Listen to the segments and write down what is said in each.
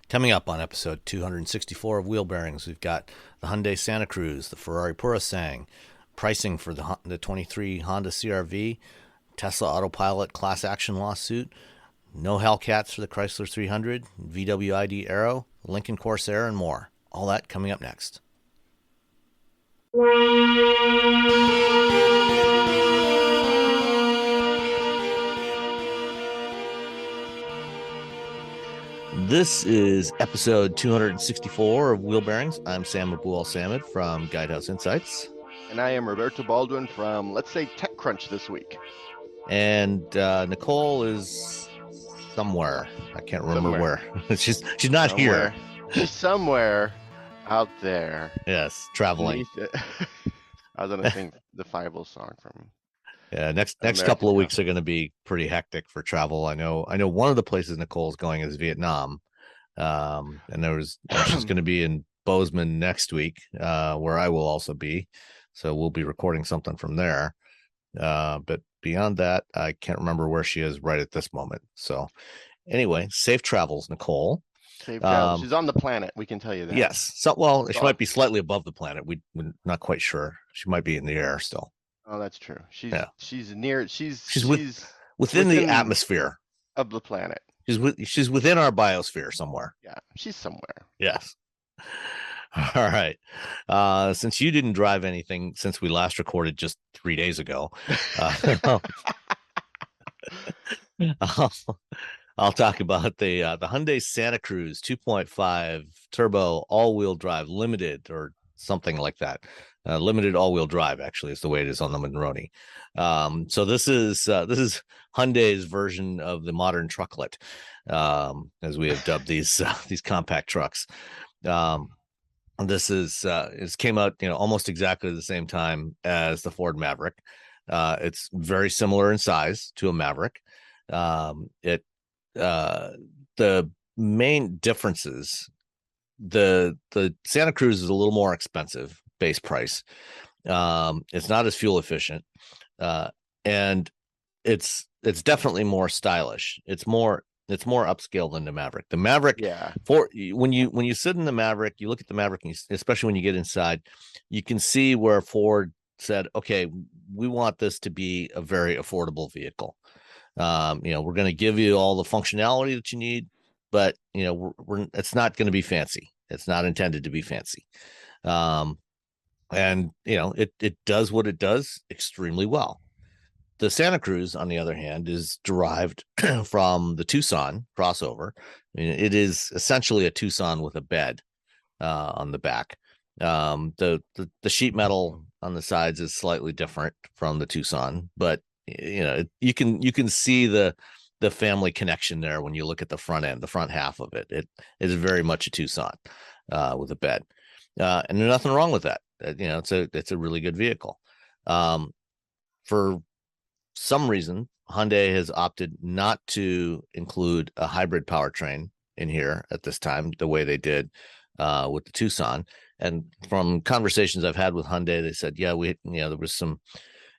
Coming up on episode 264 of Wheel Bearings, we've got the Hyundai Santa Cruz, the Ferrari Purosangue, pricing for the 23 Honda CR-V, Tesla Autopilot class action lawsuit, no Hellcats for the Chrysler 300, VW ID Aero, Lincoln Corsair, and more. All that coming up next. This is episode 264 of Wheel Bearings. I'm Sam Abu-Al-Samad from Guidehouse Insights. And I am Roberto Baldwin from, let's say, TechCrunch this week. And Nicole is somewhere. I can't remember where. She's not somewhere. Here. She's somewhere out there. Yes, traveling. I was going to sing the Fievel song from... Yeah, next couple of weeks are going to be pretty hectic for travel. I know one of the places Nicole's going is Vietnam, and she's going to be in Bozeman next week, where I will also be. So we'll be recording something from there. But beyond that, I can't remember where she is right at this moment. So anyway, safe travels, Nicole. Safe travels. She's on the planet. We can tell you that. Yes. So she might be slightly above the planet. We're not quite sure. She might be in the air still. Oh, that's true. She's within the atmosphere of the planet. She's within our biosphere somewhere. Yeah, she's somewhere. Yes. All right. Since you didn't drive anything since we last recorded just 3 days ago, I'll talk about the Hyundai Santa Cruz 2.5 turbo all-wheel drive limited or something like that. Limited all-wheel drive, actually, is the way it is on the Monroney. So this is Hyundai's version of the modern trucklet, as we have dubbed these compact trucks. This came out almost exactly the same time as the Ford Maverick. It's very similar in size to a Maverick. The main differences, the Santa Cruz is a little more expensive base price. It's not as fuel efficient, and it's definitely more stylish. It's more upscale than the Maverick. The Maverick, when you sit in the Maverick, you look at the Maverick, and especially when you get inside, you can see where Ford said, okay, we want this to be a very affordable vehicle. We're going to give you all the functionality that you need, but it's not going to be fancy. It's not intended to be fancy. And it does what it does extremely well. The Santa Cruz, on the other hand, is derived from the Tucson crossover. I mean, it is essentially a Tucson with a bed on the back. The sheet metal on the sides is slightly different from the Tucson, but you can see the family connection there when you look at the front end, the front half of it. It is very much a Tucson with a bed, and there's nothing wrong with that. It's a really good vehicle. For some reason, Hyundai has opted not to include a hybrid powertrain in here at this time, the way they did with the Tucson. And from conversations I've had with Hyundai, they said, there was some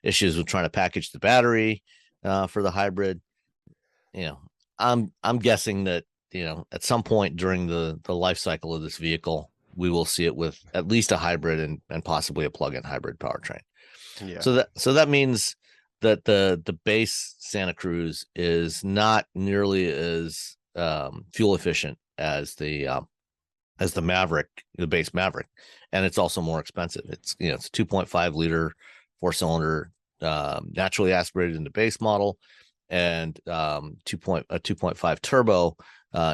issues with trying to package the battery for the hybrid. I'm guessing that at some point during the life cycle of this vehicle, we will see it with at least a hybrid and possibly a plug-in hybrid powertrain. Yeah. So that means that the base Santa Cruz is not nearly as fuel efficient as the Maverick, the base Maverick, and it's also more expensive. It's a 2.5 liter 4-cylinder naturally aspirated in the base model, and 2.5 turbo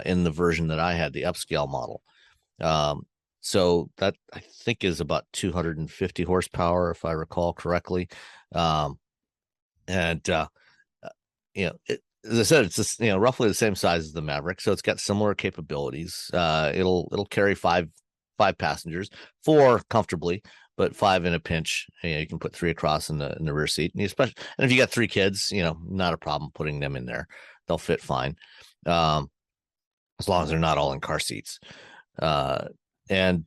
in the version that I had, the upscale model. So that I think is about 250 horsepower, if I recall correctly. As I said, it's just, roughly the same size as the Maverick, so it's got similar capabilities. It'll carry five passengers, 4 comfortably, but 5 in a pinch. You can put 3 across in the rear seat, and if you got 3 kids, not a problem putting them in there. They'll fit fine, as long as they're not all in car seats. It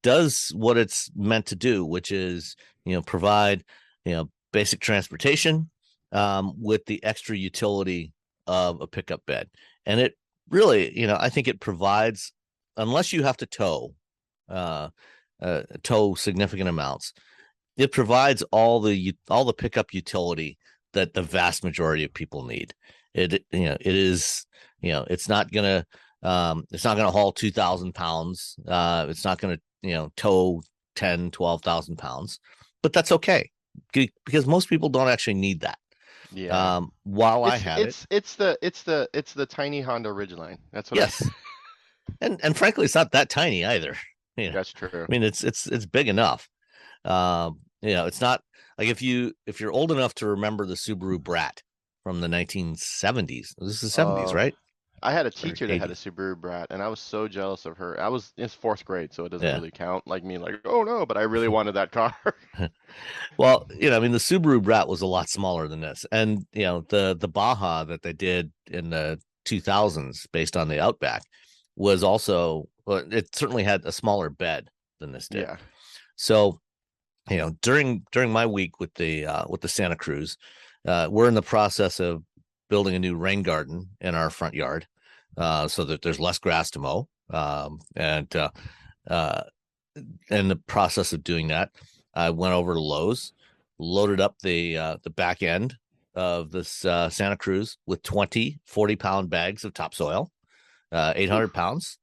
does what it's meant to do, which is provide basic transportation with the extra utility of a pickup bed. And it really, I think it provides, unless you have to tow significant amounts, it provides all the pickup utility that the vast majority of people need. It is, it's not gonna haul 2,000 pounds. It's not gonna tow 10, 12,000 pounds, but that's okay because most people don't actually need that. Yeah. While I It's had it, it's it's the it's the it's the tiny Honda Ridgeline. That's what I. yes, and frankly, it's not that tiny either. That's true. I mean, it's big enough. It's not like if you're old enough to remember the Subaru Brat from the 1970s. This is the 70s, Uh, right? I had a Or teacher that had a 80s. Subaru Brat, and I was so jealous of her. I was in fourth grade, so it doesn't Yeah. really count like me, like, oh no, but I really wanted that car. Well, I mean, the Subaru Brat was a lot smaller than this, and the Baja that they did in the 2000s, based on the Outback, was also, well, it certainly had a smaller bed than this did. Yeah. So, during my week with the Santa Cruz, we're in the process of building a new rain garden in our front yard, so that there's less grass to mow. And in the process of doing that, I went over to Lowe's, loaded up the back end of this Santa Cruz with 20 40-pound bags of topsoil, 800 pounds.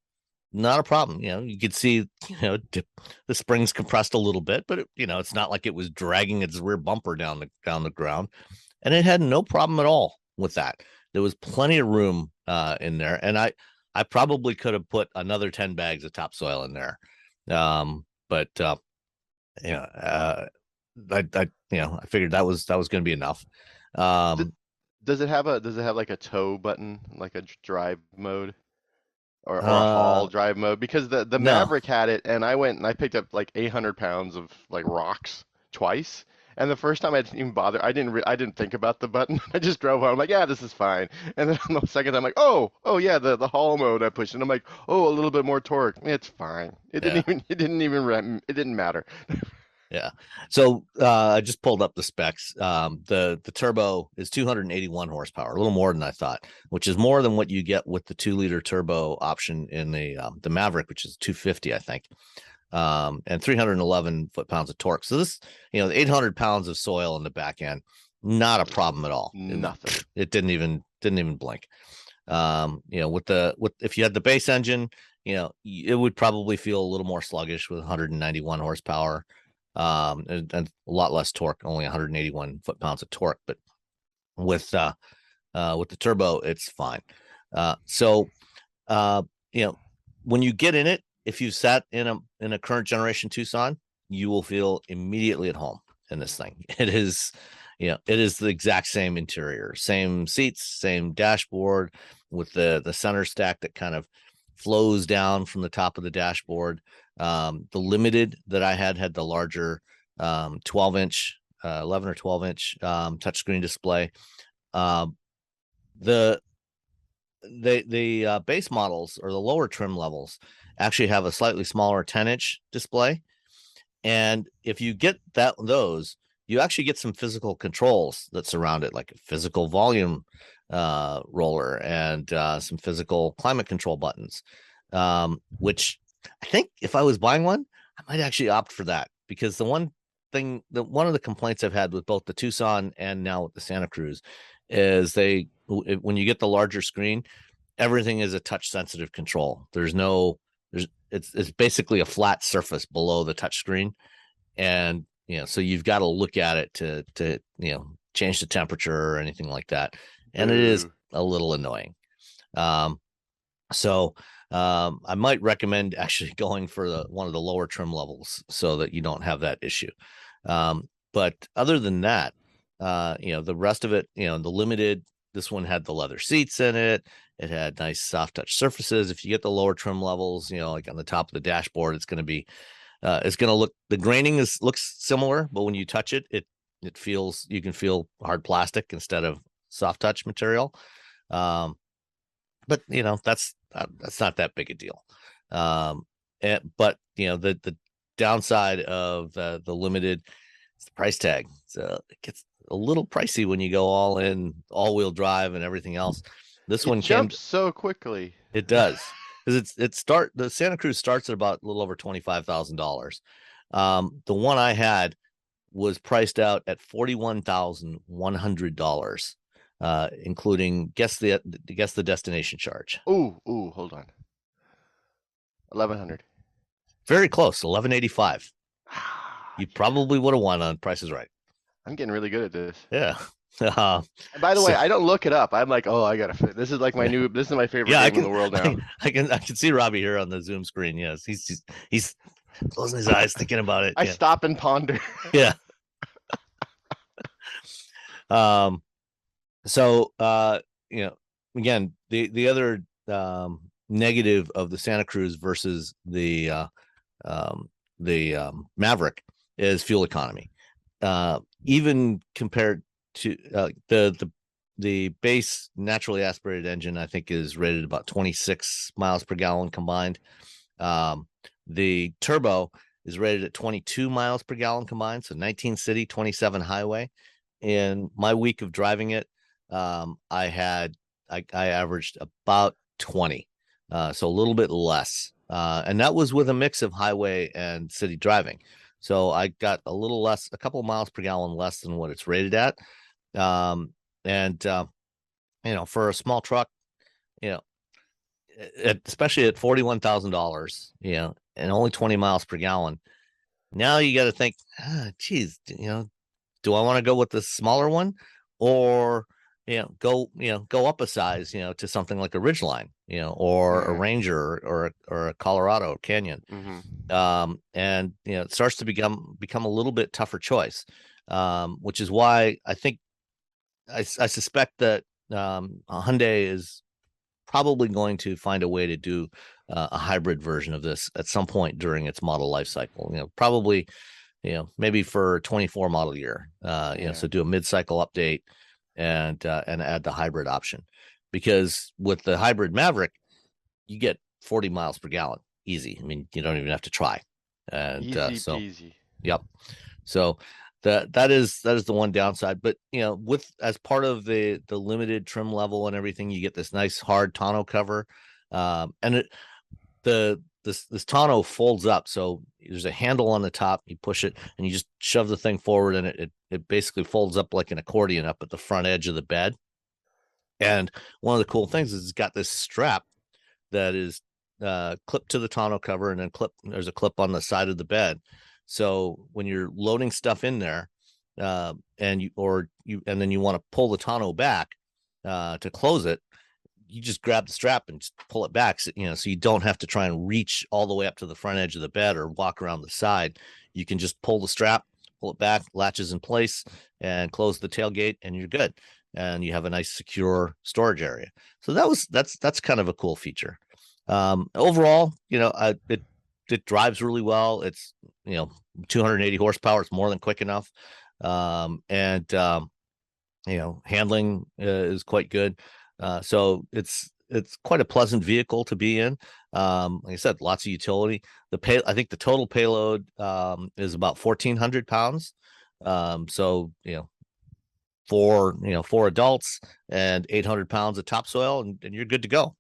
Not a problem. You could see, the springs compressed a little bit, but it's not like it was dragging its rear bumper down the ground, and it had no problem at all with that. There was plenty of room in there, and I probably could have put another 10 bags of topsoil in there. But you know, I figured that was going to be enough. D Um, does it have like a tow button, like a drive mode? Or a haul uh, drive mode because the no, Maverick had it and I went and I picked up like 800 pounds of like rocks twice. And the first time I didn't even bother. I didn't think about the button. I just drove home. I'm like, yeah, this is fine. And then on the second time, I'm like, oh yeah, the haul mode I pushed, and I'm like, oh, a little bit more torque. It's fine. yeah. It didn't matter. Yeah. So I just pulled up the specs. The turbo is 281 horsepower, a little more than I thought, which is more than what you get with the 2-liter turbo option in the Maverick, which is 250, I think, and 311 foot-pounds of torque. So this, the 800 pounds of soil in the back end, not a problem at all. Nothing. It didn't even blink. With if you had the base engine, it would probably feel a little more sluggish with 191 horsepower, and a lot less torque, only 181 foot-pounds of torque. But with the turbo, it's fine. So uh, when you get in it, if you sat in a current generation Tucson, you will feel immediately at home in this thing. It is, it is the exact same interior, same seats, same dashboard, with the center stack that kind of flows down from the top of the dashboard. The Limited that I had the larger 12-inch, 11 or 12-inch touchscreen display. The the base models, or the lower trim levels, actually have a slightly smaller 10-inch display. And if you get those, you actually get some physical controls that surround it, like a physical volume roller and some physical climate control buttons, which I think if I was buying one, I might actually opt for that, because one of the complaints I've had with both the Tucson and now with the Santa Cruz is when you get the larger screen, everything is a touch sensitive control. It's basically a flat surface below the touch screen, and so you've got to look at it to change the temperature or anything like that, and it is Boo. a little annoying. So I might recommend actually going for one of the lower trim levels so that you don't have that issue. But other than that, the rest of it, the Limited, this one had the leather seats in it. It had nice soft touch surfaces. If you get the lower trim levels, like on the top of the dashboard, it's going to be, the graining looks similar, but when you touch it, you can feel hard plastic instead of soft touch material. But that's not that big a deal. But the downside of the Limited is the price tag. So it gets a little pricey when you go all in, all-wheel drive and everything else. This It one came. jumps so quickly. It does, because the Santa Cruz starts at about a little over $25,000. The one I had was priced out at $41,100, including guess the destination charge. Ooh, hold on. 1100. Very close, 1185. You probably would have won on Price is Right. I'm getting really good at this. Yeah. And by the way, I don't look it up. I'm like, oh, I gotta fit. This is like this is my favorite yeah, game in the world now. I can see Robbie here on the Zoom screen. Yes, he's closing his eyes thinking about it. I Yeah. stop and ponder. Yeah. So again, the other negative of the Santa Cruz versus the Maverick is fuel economy. Even compared to the base naturally aspirated engine, I think is rated about 26 miles per gallon combined. The turbo is rated at 22 miles per gallon combined, so 19 city, 27 highway. In my week of driving it, I averaged about 20, so a little bit less, and that was with a mix of highway and city driving. So I got a little less, a couple of miles per gallon less than what it's rated at. And for a small truck, especially at $41,000, and only 20 miles per gallon. Now you got to think, geez, do I want to go with the smaller one, or go up a size, to something like a Ridgeline, or a Ranger, or a Colorado Canyon. And it starts to become a little bit tougher choice, which is why I think I suspect that Hyundai is probably going to find a way to do a hybrid version of this at some point during its model life cycle. Probably, maybe for 24 model year. So do a mid-cycle update and add the hybrid option, because with the hybrid Maverick, you get 40 miles per gallon easy. I mean, you don't even have to try. And easy peasy. Yep. So that is the one downside, but with, as part of the limited trim level and everything, you get this nice hard tonneau cover, and this tonneau folds up, so there's a handle on the top. You push it and you just shove the thing forward, and it basically folds up like an accordion up at the front edge of the bed. And one of the cool things is it's got this strap that is clipped to the tonneau cover, and then there's a clip on the side of the bed. So when you're loading stuff in there, and then you want to pull the tonneau back to close it, you just grab the strap and just pull it back. So you don't have to try and reach all the way up to the front edge of the bed or walk around the side. You can just pull the strap, pull it back, latches in place, and close the tailgate, and you're good. And you have a nice secure storage area. So that's kind of a cool feature. Overall, it drives really well. It's 280 horsepower. It's more than quick enough. Handling is quite good. So it's quite a pleasant vehicle to be in. Like I said, lots of utility. I think the total payload is about 1,400 pounds. So four adults and 800 pounds of topsoil, and you're good to go.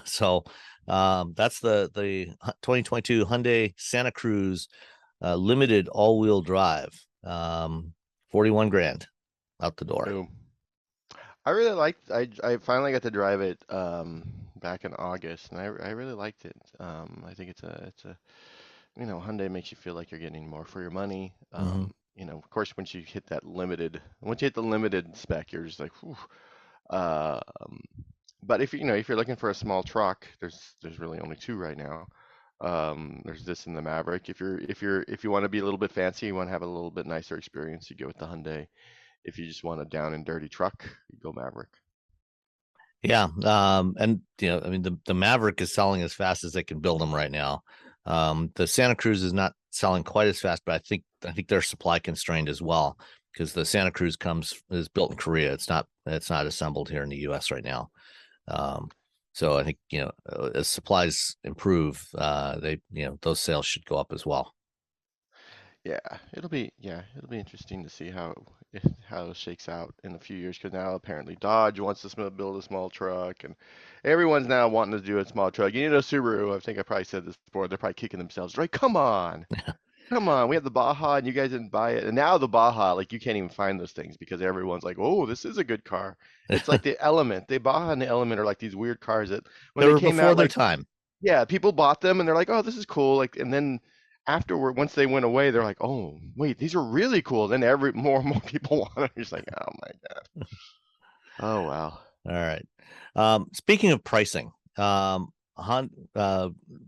So that's the 2022 Hyundai Santa Cruz limited all-wheel drive, 41 grand out the door. Boom. I really liked. I finally got to drive it back in August, and I really liked it. I think it's a Hyundai makes you feel like you're getting more for your money. Of course, once you hit the limited spec, you're just like, whew. But if you're looking for a small truck, there's really only two right now. There's this and the Maverick. If you want to be a little bit fancy, you want to have a little bit nicer experience, you go with the Hyundai. If you just want a down and dirty truck, you go Maverick. Yeah. And the Maverick is selling as fast as they can build them right now. The Santa Cruz is not selling quite as fast, but I think they're supply constrained as well, because the Santa Cruz is built in Korea. It's not assembled here in the US right now. So I think, as supplies improve, those sales should go up as well. Yeah, it'll be interesting to see how how it shakes out in a few years. Because now apparently Dodge wants to build a small truck, and everyone's now wanting to do a small truck. You know, Subaru. I think I probably said this before. They're probably kicking themselves. Right? Come on. We have the Baja, and you guys didn't buy it. And now the Baja, like you can't even find those things because everyone's like, "Oh, this is a good car." It's like the Element. The Baja and the Element are like these weird cars that when They they were came before out, their like time. yeah, people bought them and they're like, "Oh, this is cool." Like, and then afterward, once they went away, they're like, "Oh, wait, these are really cool." Then every more and more people want it. You're just like, "Oh my God." Oh wow. All right. Speaking of pricing,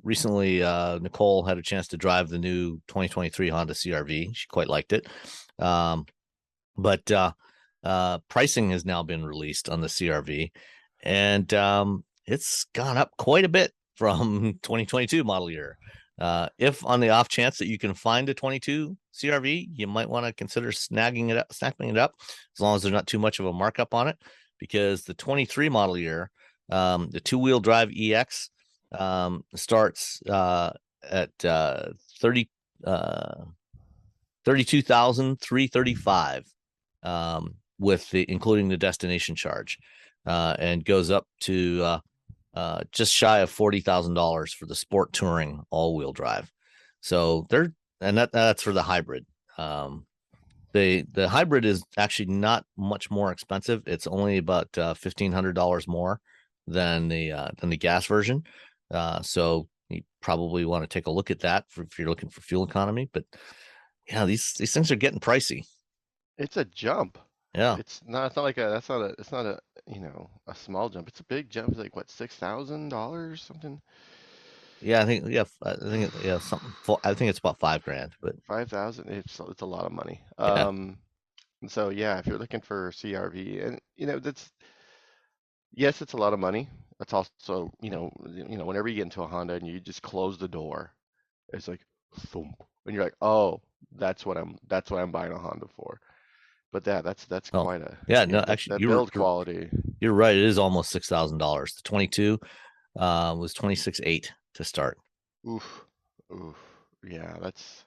recently Nicole had a chance to drive the new 2023 Honda CRV. She quite liked it. Um, but pricing has now been released on the CRV, and it's gone up quite a bit from 2022 model year. If on the off chance that you can find a 22 CRV, you might want to consider snapping it up, as long as there's not too much of a markup on it, because the 23 model year, the two-wheel drive EX, starts at 30 uh 32,335, with the including the destination charge, and goes up to just shy of $40,000 for the sport touring all-wheel drive. So that's for the hybrid. The hybrid is actually not much more expensive. It's only about $1,500 more than the gas version. So you probably want to take a look at that if you're looking for fuel economy. But yeah, these things are getting pricey. It's a jump. Yeah. It's not like a, that's not a, it's not a, a small jump. It's a big jump. It's like what, $6,000 something? Yeah, I think yeah, yeah, something. I think it's about 5 grand, but 5,000. It's a lot of money. yeah. And so yeah, if you're looking for CRV, and that's, yes, it's a lot of money. That's also, whenever you get into a Honda and you just close the door, it's like thump, and you're like, oh, that's what I'm buying a Honda for. But that's Oh, quite a, yeah. No, actually, that build quality. you're right. It is almost $6,000. The 22 was 26,800 to start. Oof, oof. Yeah, that's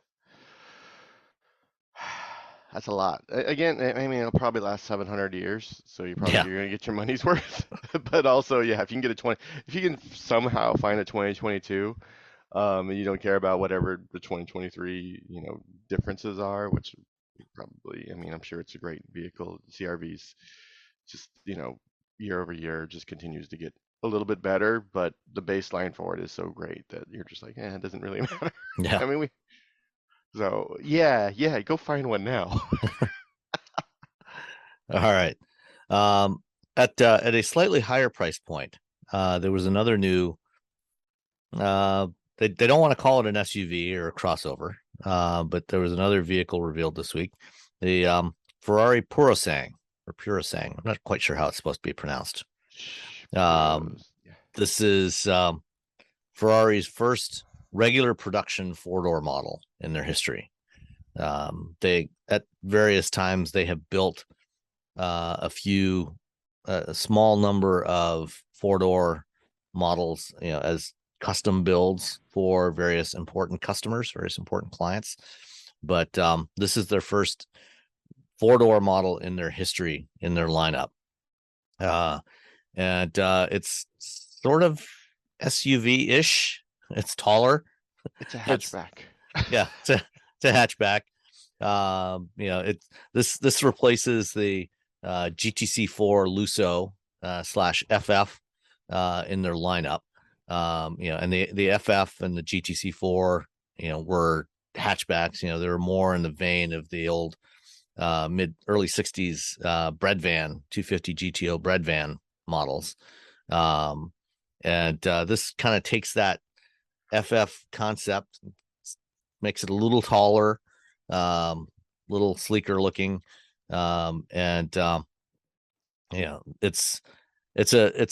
a lot. Again, I mean, it'll probably last 700 years, so Yeah. you're gonna get your money's worth. But also, yeah, if you can get a 20, if you can somehow find a 2022, and you don't care about whatever the 2023, differences are, which probably, I mean, I'm sure it's a great vehicle. CRV's just, year over year just continues to get a little bit better, but the baseline for it is so great that you're just like, it doesn't really matter. Yeah. I mean, so yeah, yeah, go find one now. All right. Um, at a slightly higher price point, there was another new. Uh, they don't want to call it an SUV or a crossover, but there was another vehicle revealed this week, the Ferrari Purosangue or Purosangue. I'm not quite sure how it's supposed to be pronounced. Shh, Um, bros. Yeah. this is Ferrari's first regular production four-door model in their history. They at various times they have built a small number of four-door models, as custom builds for various important customers, various important clients. But this is their first four-door model in their history in their lineup, uh, and it's sort of SUV-ish. It's taller. It's a It's hatchback. yeah, it's a hatchback. This replaces the GTC4 Lusso slash FF in their lineup. And the FF and the GTC4, were hatchbacks. They were more in the vein of the old mid early 60s bread van 250 GTO bread van models. Um, and this kind of takes that FF concept, makes it a little taller, little sleeker looking, and it's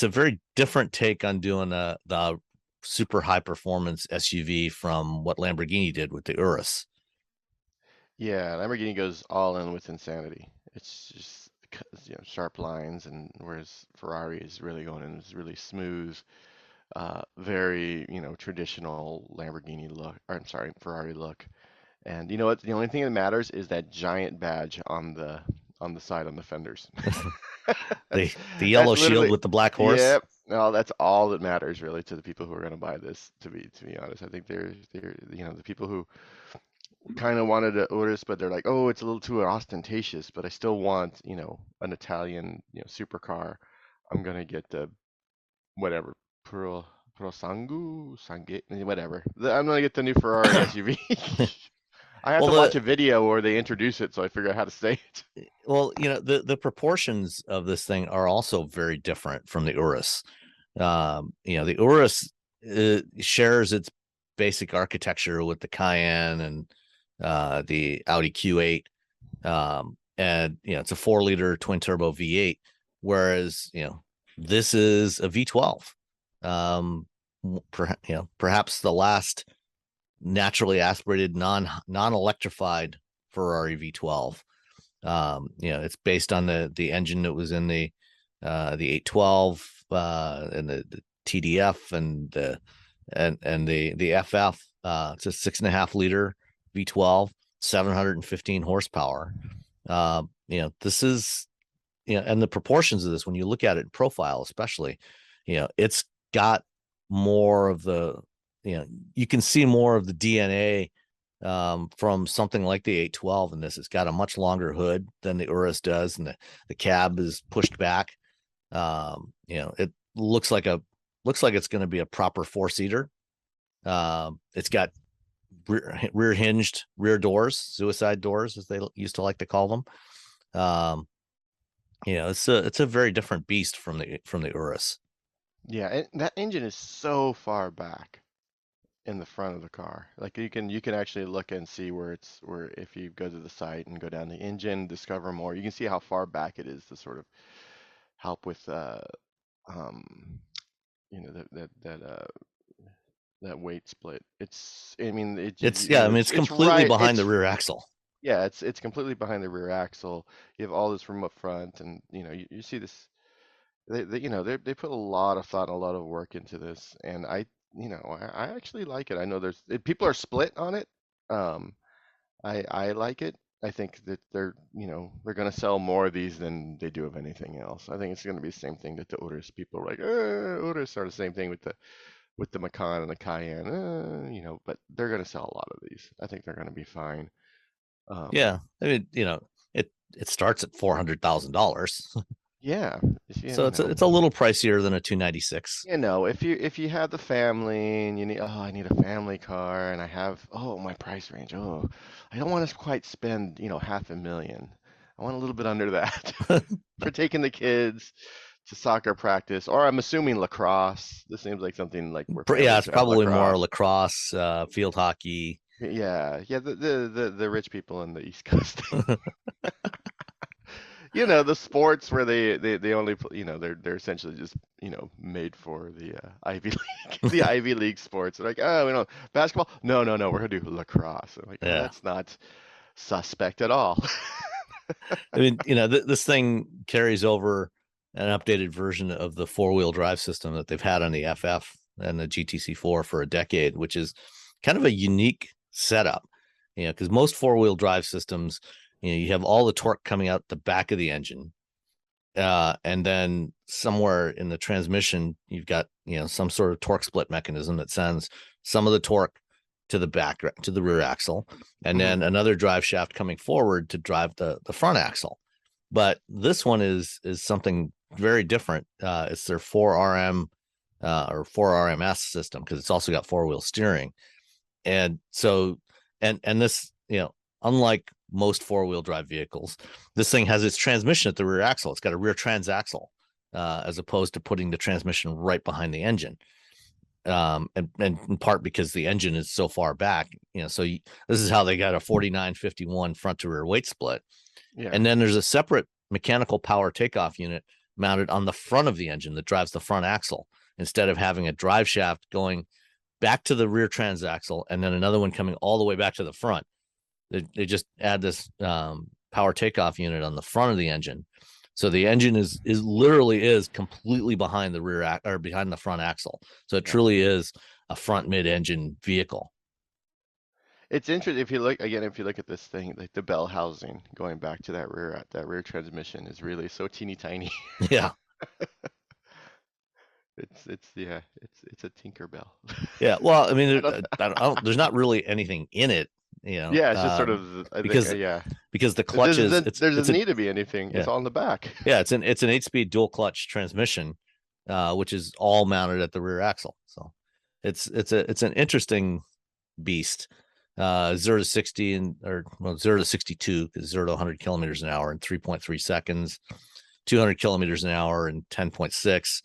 a very different take on doing the super high performance SUV from what Lamborghini did with the Urus. Yeah, Lamborghini goes all in with insanity. It's just sharp lines, and whereas Ferrari is really going in, is really smooth, very traditional Lamborghini look. Or I'm sorry, Ferrari look. And you know what? The only thing that matters is that giant badge on on the side on the fenders. The That's yellow shield literally, with the black horse. yeah. No, that's all that matters really to the people who are going to buy this. To be honest, I think they're the people who kind of wanted a Urus, but they're like, oh, it's a little too ostentatious. But I still want an Italian supercar. I'm gonna get the whatever Purosangue, whatever. I'm gonna get the new Ferrari SUV. I have Well, to watch a video where they introduce it, so I figure out how to say it. the proportions of this thing are also very different from the Urus. The Urus shares its basic architecture with the Cayenne and the Audi Q8, and it's a 4-liter twin turbo V8, whereas this is a V12. Perhaps the last naturally aspirated non-electrified Ferrari V12. It's based on the engine that was in the 812 and the TDF and the FF. It's a 6.5-liter V12, 715 horsepower. This is and the proportions of this, when you look at it in profile, especially, it's got more of the, you can see more of the DNA from something like the 812 in this. It's got a much longer hood than the Urus does, and the cab is pushed back. It looks like it's going to be a proper 4-seater. It's got rear hinged rear doors, suicide doors, as they used to like to call them. It's a very different beast from the Urus. Yeah, and that engine is so far back in the front of the car. Like you can actually look and see where if you go to the site and go down the engine, discover more, you can see how far back it is to sort of help with that weight split. It's It's completely right. behind the rear axle. Yeah, it's completely behind the rear axle. You have all this from up front, and you see this. They put a lot of thought and a lot of work into this, and I actually like it. I know people are split on it. Um, I like it. I think that they're going to sell more of these than they do of anything else. I think it's going to be the same thing that the Urus people are like, Urus are the same thing with the Macan and the Cayenne, but they're going to sell a lot of these. I think they're going to be fine. Yeah, I mean, it starts at $400,000. Yeah, So it's a little pricier than a 296. If you have the family and I need a family car and I have my price range. I don't want to quite spend, $500,000. I want a little bit under that for taking the kids to soccer practice, or I'm assuming lacrosse. This seems like something like where Yeah, families it's have probably more lacrosse. lacrosse, field hockey. Yeah, the rich people in the East Coast. The sports where they only they're essentially just made for the Ivy League, the Ivy League sports. They're like, oh, basketball. No, we're gonna do lacrosse. I'm like, oh, Yeah, that's not suspect at all. I mean, this thing carries over an updated version of the 4-wheel drive system that they've had on the FF and the GTC4 for a decade, which is kind of a unique setup. Because most 4-wheel drive systems, you have all the torque coming out the back of the engine, and then somewhere in the transmission, you've got some sort of torque split mechanism that sends some of the torque to the rear axle, and then another drive shaft coming forward to drive the front axle. But this one is something very different. It's their 4RM or 4RMS system, because it's also got 4-wheel steering. And so and this, unlike most 4-wheel drive vehicles, this thing has its transmission at the rear axle. It's got a rear transaxle, as opposed to putting the transmission right behind the engine. And in part because the engine is so far back, this is how they got a 49-51 front to rear weight split. Yeah. And then there's a separate mechanical power takeoff unit mounted on the front of the engine that drives the front axle, instead of having a drive shaft going back to the rear transaxle and then another one coming all the way back to the front. They just add this power takeoff unit on the front of the engine, so the engine is literally completely behind the rear or behind the front axle. So it truly is a front mid-engine vehicle. It's interesting if you look again, if you look at this thing, like the bell housing going back to that rear transmission is really so teeny tiny. Yeah. It's a Tinkerbell. Yeah. Well, I mean, I don't there's not really anything in it, Yeah, it's just sort of I think because yeah. the clutch is There it's doesn't a need to be anything. yeah It's all in the back. yeah it's an 8-speed dual clutch transmission, which is all mounted at the rear axle. So it's an interesting beast. 0 to 60 0 to 62, because 0 to 100 kilometers an hour in 3.3 seconds, 200 kilometers an hour in 10.6,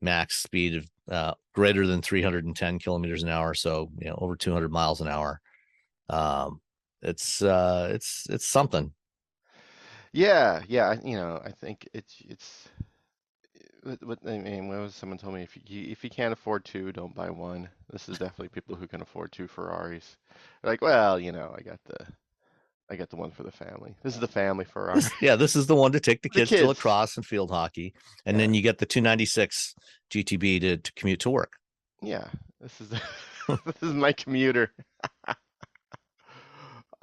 max speed of greater than 310 kilometers an hour, so over 200 miles an hour. It's something. Yeah, yeah. I think it's what I mean. What was someone told me if you can't afford two, don't buy one. This is definitely people who can afford two Ferraris. They're like, well, I got the one for the family. This is the family Ferrari. This is the one to take the The kids to kids. lacrosse and field hockey, and Yeah, then you get the 296 GTB to commute to work. yeah. This is this is my commuter.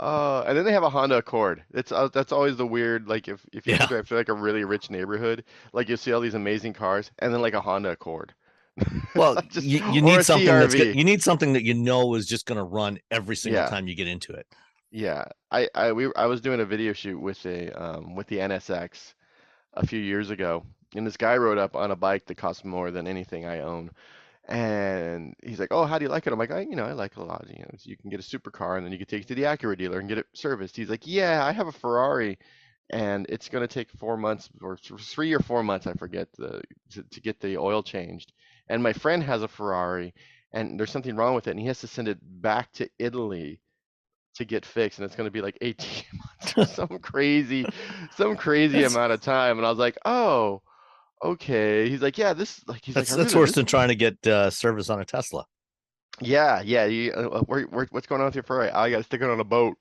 And then they have a Honda Accord. That's always the weird. Like if you ever Yeah. drive through like a really rich neighborhood, like you see all these amazing cars, and then like a Honda Accord. It's Well, like just you or need a something CRV. you need something that is just going to run every single Yeah, time you get into it. yeah. I was doing a video shoot with the NSX a few years ago, and this guy rode up on a bike that cost more than anything I own. And he's like, "Oh, how do you like it?" I'm like, I like it a lot. You can get a supercar and then you can take it to the Acura dealer and get it serviced." He's like, "Yeah, I have a Ferrari, and it's going to take 4 months or 3 or 4 months, I forget, to get the oil changed. And my friend has a Ferrari, and there's something wrong with it, and he has to send it back to Italy to get fixed, and it's going to be like 18 months or some crazy That's amount of time." And I was like, "Oh." Okay. He's like, yeah, he's like, I that's really, worse this than trying to get service on a Tesla. Yeah, yeah. What's going on with your Ferrari? I got to stick it on a boat,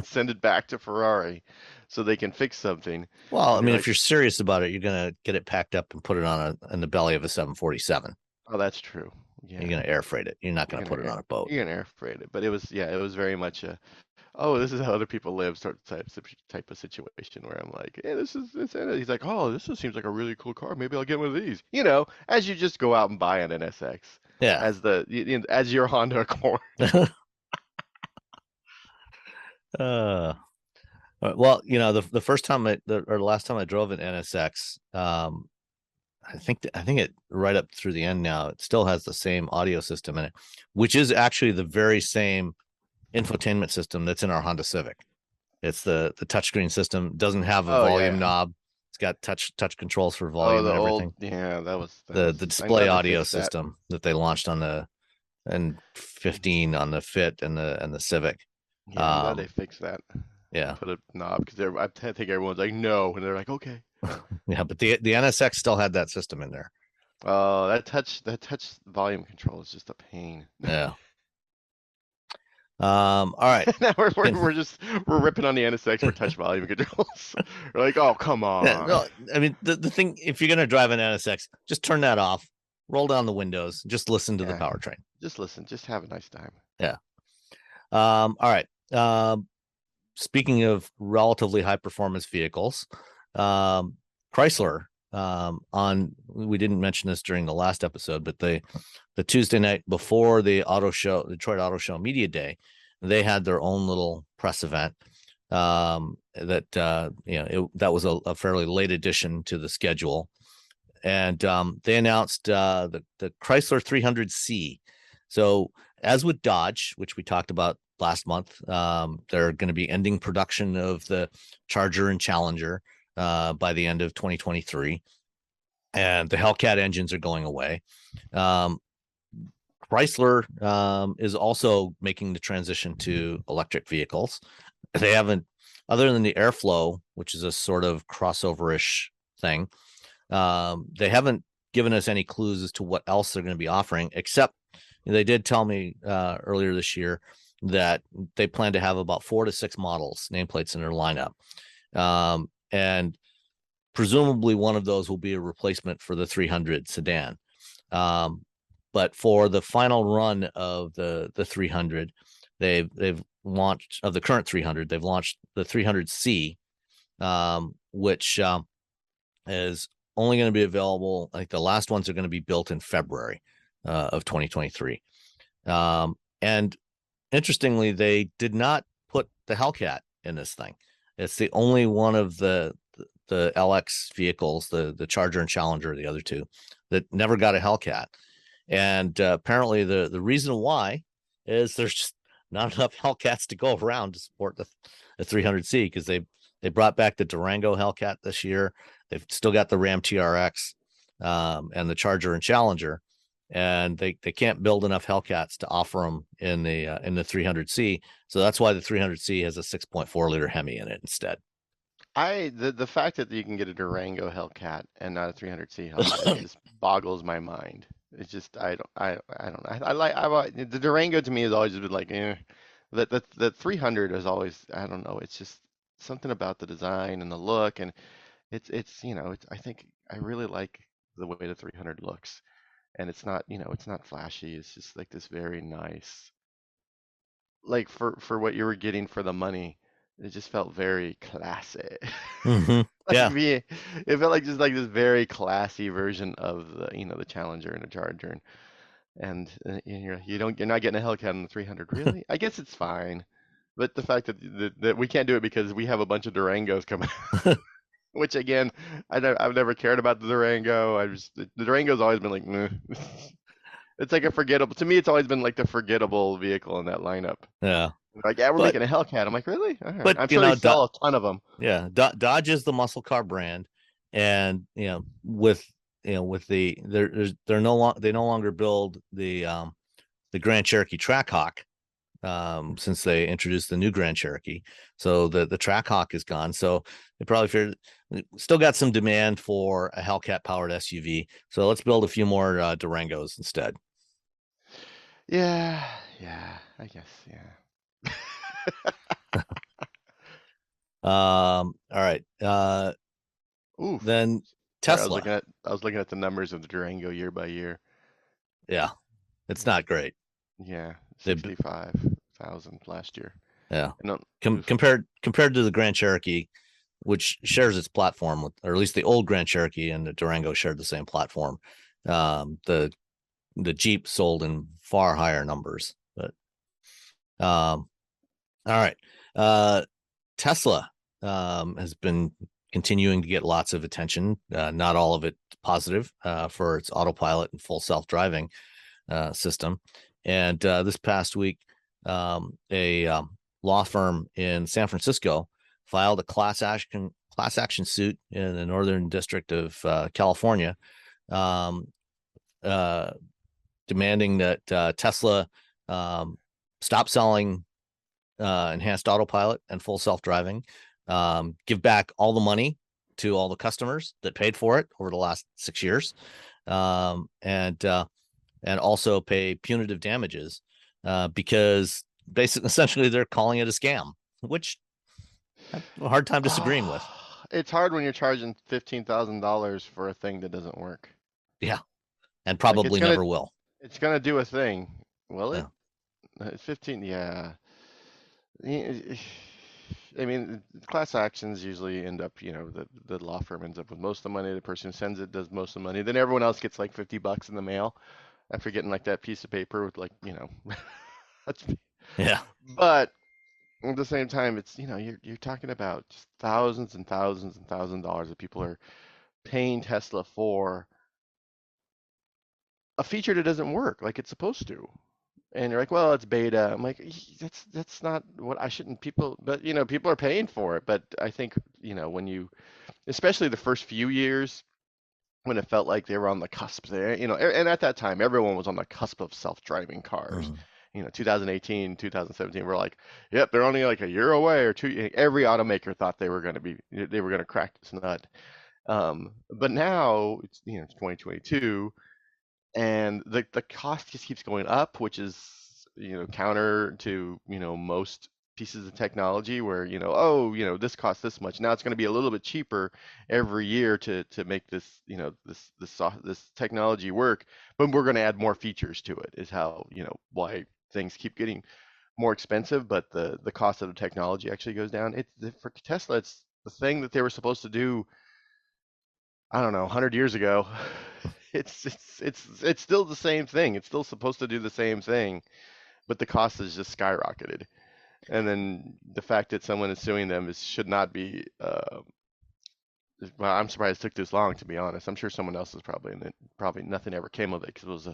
send it back to Ferrari, so they can fix something. Well, I And you're mean, if like, you're serious about it, you're gonna get it packed up and put it on in the belly of a 747. oh, that's true. You're Yeah, gonna air freight it. You're not you're gonna gonna put it air, on a boat. you're gonna air freight it. But it was very much a, oh, this is how other people live sort of type of situation where I'm like, hey, this. He's like, oh, seems like a really cool car. Maybe I'll get one of these. As you just go out and buy an NSX Yeah. as as your Honda Accord. uh, well, the first time or the last time I drove an NSX, I think it right up through the end now, it still has the same audio system in it, which is actually the very same infotainment system that's in our Honda Civic. It's the touchscreen system. Doesn't have a Oh volume yeah. knob. It's got touch controls for Oh, volume the and old, everything. yeah, The I'm display glad they audio fixed that. system that they launched on the and 15 on the Fit and the Civic. Yeah, I'm glad they Um, fixed that and yeah, put a knob because I think everyone's like no, and they're like okay. yeah, but the NSX still had that system in there. Oh, that touch volume control is just a pain. Yeah. All right. Now Can, we're ripping on the NSX for touch volume controls. We're like, oh come yeah, on. no, I mean the thing, if you're gonna drive an NSX, just turn that off, roll down the windows, just listen to the Yeah, powertrain. just listen, just have a nice time. Yeah. All right. Speaking of relatively high performance vehicles, Chrysler, we didn't mention this during the last episode, but the Tuesday night before the Detroit Auto Show Media Day, they had their own little press event. That that was a fairly late addition to the schedule, and they announced the Chrysler 300C. So, as with Dodge, which we talked about last month, they're going to be ending production of the Charger and Challenger by the end of 2023, and the Hellcat engines are going away. Chrysler is also making the transition to electric vehicles. They haven't, other than the Airflow, which is a sort of crossover-ish thing, they haven't given us any clues as to what else they're going to be offering, except they did tell me earlier this year that they plan to have about 4 to 6 models, nameplates in their lineup. And presumably one of those will be a replacement for the 300 sedan. But for the final run of the 300, they've launched of the current 300. They've launched the 300C, which is only going to be available. I think the last ones are going to be built in February of 2023. And interestingly, they did not put the Hellcat in this thing. It's the only one of the LX vehicles, the Charger and Challenger, the other two, that never got a Hellcat. And apparently the reason why is there's just not enough Hellcats to go around to support the 300C, because they brought back the Durango Hellcat this year. They've still got the Ram TRX and the Charger and Challenger, and they can't build enough Hellcats to offer them in the 300C. So that's why the 300C has a 6.4 liter Hemi in it instead. The fact that you can get a Durango Hellcat and not a 300C Hellcat just boggles my mind. It's just I don't know. The Durango to me has always been like the 300 is always, I don't know. It's just something about the design and the look, and I think I really like the way the 300 looks, and it's not flashy. It's just like this very nice, like for what you were getting for the money. It just felt very classy. Mm-hmm. Like Yeah, it felt like just like this very classy version of the Challenger and the Charger, and you're not getting a Hellcat in the 300, really. I guess it's fine, but the fact that we can't do it because we have a bunch of Durangos coming, which again, I've never cared about the Durango. The Durango's always been like, meh. It's like a forgettable. To me, it's always been like the forgettable vehicle in that lineup. yeah. Like, yeah, we're But making a Hellcat. I'm like, really? All right. but I'm sure they sell a ton of them. yeah, Dodge is the muscle car brand, and with the they no longer build the Grand Cherokee Trackhawk, since they introduced the new Grand Cherokee. So the Trackhawk is gone. So they probably figured still got some demand for a Hellcat powered SUV. So let's build a few more Durangos instead. Yeah, yeah, I guess, yeah. All right. Oof. Then Sorry, Tesla. I was looking at the numbers of the Durango year by year. Yeah, it's not great. Yeah, They 65,000 last year. yeah. And oof. Compared to the Grand Cherokee, which shares its platform with, or at least the old Grand Cherokee and the Durango shared the same platform. The Jeep sold in far higher numbers. But all right, Tesla has been continuing to get lots of attention. Not all of it positive for its autopilot and full self-driving system. And this past week, a law firm in San Francisco filed a class action suit in the Northern District of California, um, demanding that Tesla stop selling enhanced autopilot and full self-driving, give back all the money to all the customers that paid for it over the last 6 years, and also pay punitive damages, because basically, essentially, they're calling it a scam, which I have a hard time disagreeing with. It's hard when you're charging $15,000 for a thing that doesn't work. Yeah, and Like probably never will. it's gonna do a thing. Will it? Yeah. It's 15, yeah. I mean, class actions usually end up, the law firm ends up with most of the money. The person who sends it does most of the money. Then everyone else gets like $50 in the mail after getting like that piece of paper with like, that's, Yeah. but at the same time, it's, you're talking about just thousands and thousands and thousands of dollars that people are paying Tesla for a feature that doesn't work like it's supposed to. And you're like, well, it's beta. I'm like, that's not what I shouldn't people, but people are paying for it. But I think, when you, especially the first few years when it felt like they were on the cusp there, and at that time, everyone was on the cusp of self-driving cars. Mhm. 2018, 2017, we're like, yep, they're only like a year away or two. Every automaker thought they were going to crack this nut. But now it's 2022, and the cost just keeps going up, which is counter to most pieces of technology where this costs this much. Now it's going to be a little bit cheaper every year to make this this technology work, but we're going to add more features to it. Is how why things keep getting more expensive, but the cost of the technology actually goes down. For Tesla, it's the thing that they were supposed to do, I don't know, 100 years ago. It's still the same thing. It's still supposed to do the same thing, but the cost has just skyrocketed. And then the fact that someone is suing them should not be. Well, I'm surprised it took this long, to be honest. I'm sure someone else is probably in it. Probably nothing ever came of it because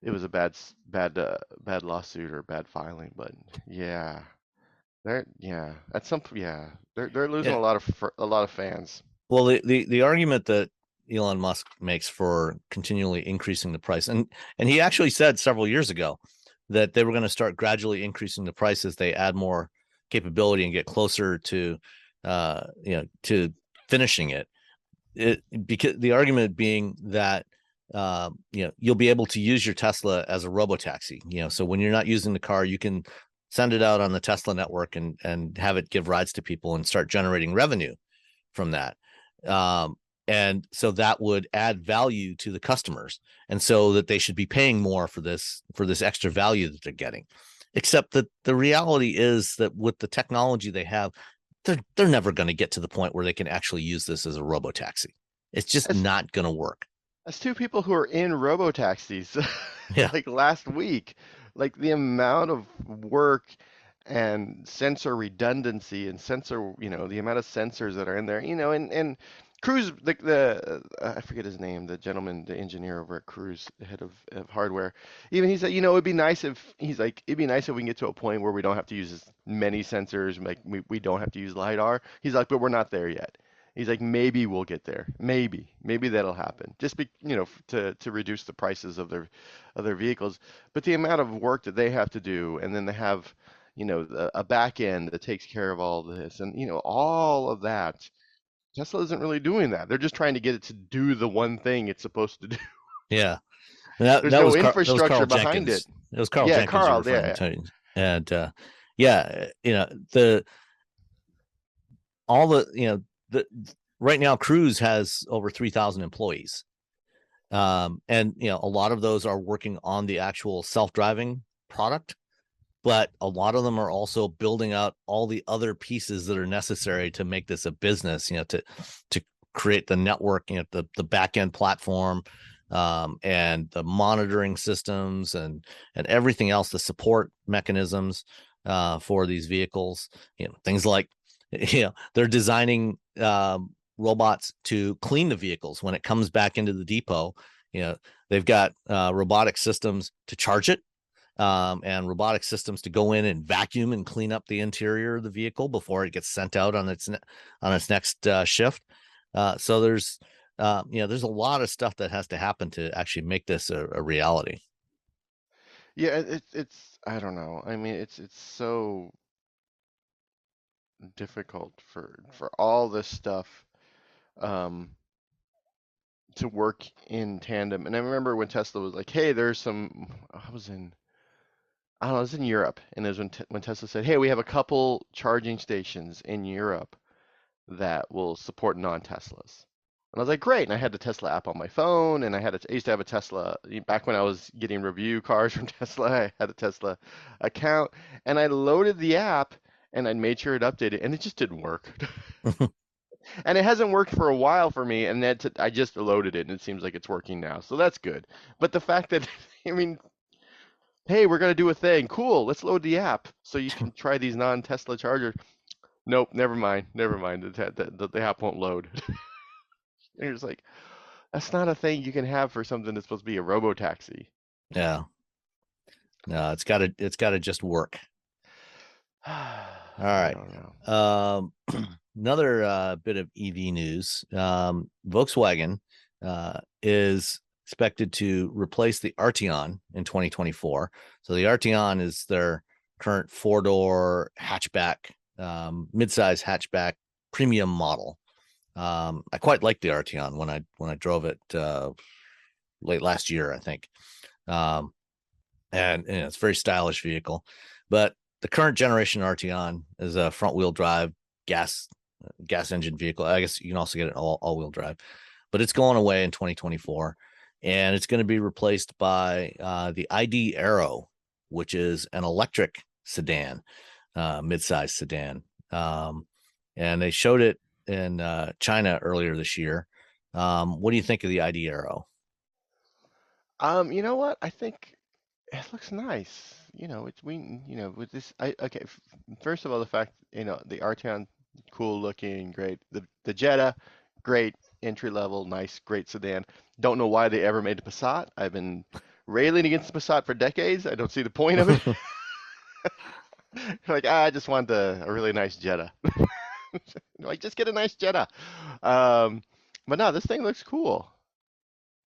it was a bad lawsuit or bad filing. But yeah, at some they're losing Yeah. a lot of fans. Well, the argument that Elon Musk makes for continually increasing the price, and he actually said several years ago that they were going to start gradually increasing the price as they add more capability and get closer to to finishing it. Because the argument being that you'll be able to use your Tesla as a robotaxi. So when you're not using the car, you can send it out on the Tesla network and have it give rides to people and start generating revenue from that. And so that would add value to the customers, and so that they should be paying more for this extra value that they're getting. Except that the reality is that with the technology they have, they're never going to get to the point where they can actually use this as a robotaxi. It's just As not going to work. as two people who are in robotaxis, Yeah. like last week, like the amount of work and sensor redundancy and the amount of sensors that are in there, and Cruise, I forget his name, the gentleman, the engineer over at Cruise, the head of hardware. Even he said, it'd be nice if it'd be nice if we can get to a point where we don't have to use as many sensors, like we don't have to use LiDAR. He's like, but we're not there yet. He's like, maybe we'll get there. Maybe that'll happen. Just to reduce the prices of their vehicles. But the amount of work that they have to do, and then they have, a back end that takes care of all this, and all of that. Tesla isn't really doing that. They're just trying to get it to do the one thing it's supposed to do. Yeah. There's no That was Carl infrastructure behind it. Jenkins. It was Carl Yeah, Jenkins you're Carl. referring Yeah, to. And yeah, the all the right now Cruise has over 3,000 employees. And a lot of those are working on the actual self-driving product, but a lot of them are also building out all the other pieces that are necessary to make this a business, to create the network, the back end platform, and the monitoring systems and everything else, the support mechanisms for these vehicles, things like, they're designing robots to clean the vehicles when it comes back into the depot. They've got robotic systems to charge it, and robotic systems to go in and vacuum and clean up the interior of the vehicle before it gets sent out on its next shift. So there's a lot of stuff that has to happen to actually make this a reality. yeah. It's I don't know. I mean, it's so difficult for all this stuff um, to work in tandem. And I remember when Tesla was like, "Hey, there's some." I don't know, I was in Europe, and it was when Tesla said, "Hey, we have a couple charging stations in Europe that will support non-Teslas." And I was like, "Great!" And I had the Tesla app on my phone, and I used to have a Tesla back when I was getting review cars from Tesla. I had a Tesla account, and I loaded the app, and I made sure it updated, and it just didn't work. And it hasn't worked for a while for me, and I just loaded it, and it seems like it's working now, so that's good. But the fact that, I mean, hey, we're gonna do a thing. Cool. Let's load the app so you can try these non-Tesla chargers. Nope, never mind. Never mind. The app won't load. And you're just like, that's not a thing you can have for something that's supposed to be a robo-taxi. Yeah. No, it's gotta just work. All I right. don't know. Another bit of EV news. Volkswagen is expected to replace the Arteon in 2024. So the Arteon is their current four-door hatchback, midsize hatchback premium model. I quite liked the Arteon when I drove it late last year, I think. And it's a very stylish vehicle. But the current generation Arteon is a front-wheel drive gas engine vehicle. I guess you can also get it all-wheel drive, but it's going away in 2024, and it's going to be replaced by the ID Aero, which is an electric sedan, mid-size sedan. And they showed it in China earlier this year. What do you think of the ID Aero? You know what? I think it looks nice. With this, okay. First of all, the fact, the Arteon, cool looking, great. The Jetta, great entry level, nice, great sedan. Don't know why they ever made the Passat. I've been railing against the Passat for decades. I don't see the point of it. Like, I just want a really nice Jetta. Like, just get a nice Jetta. Um, but no, this thing looks cool.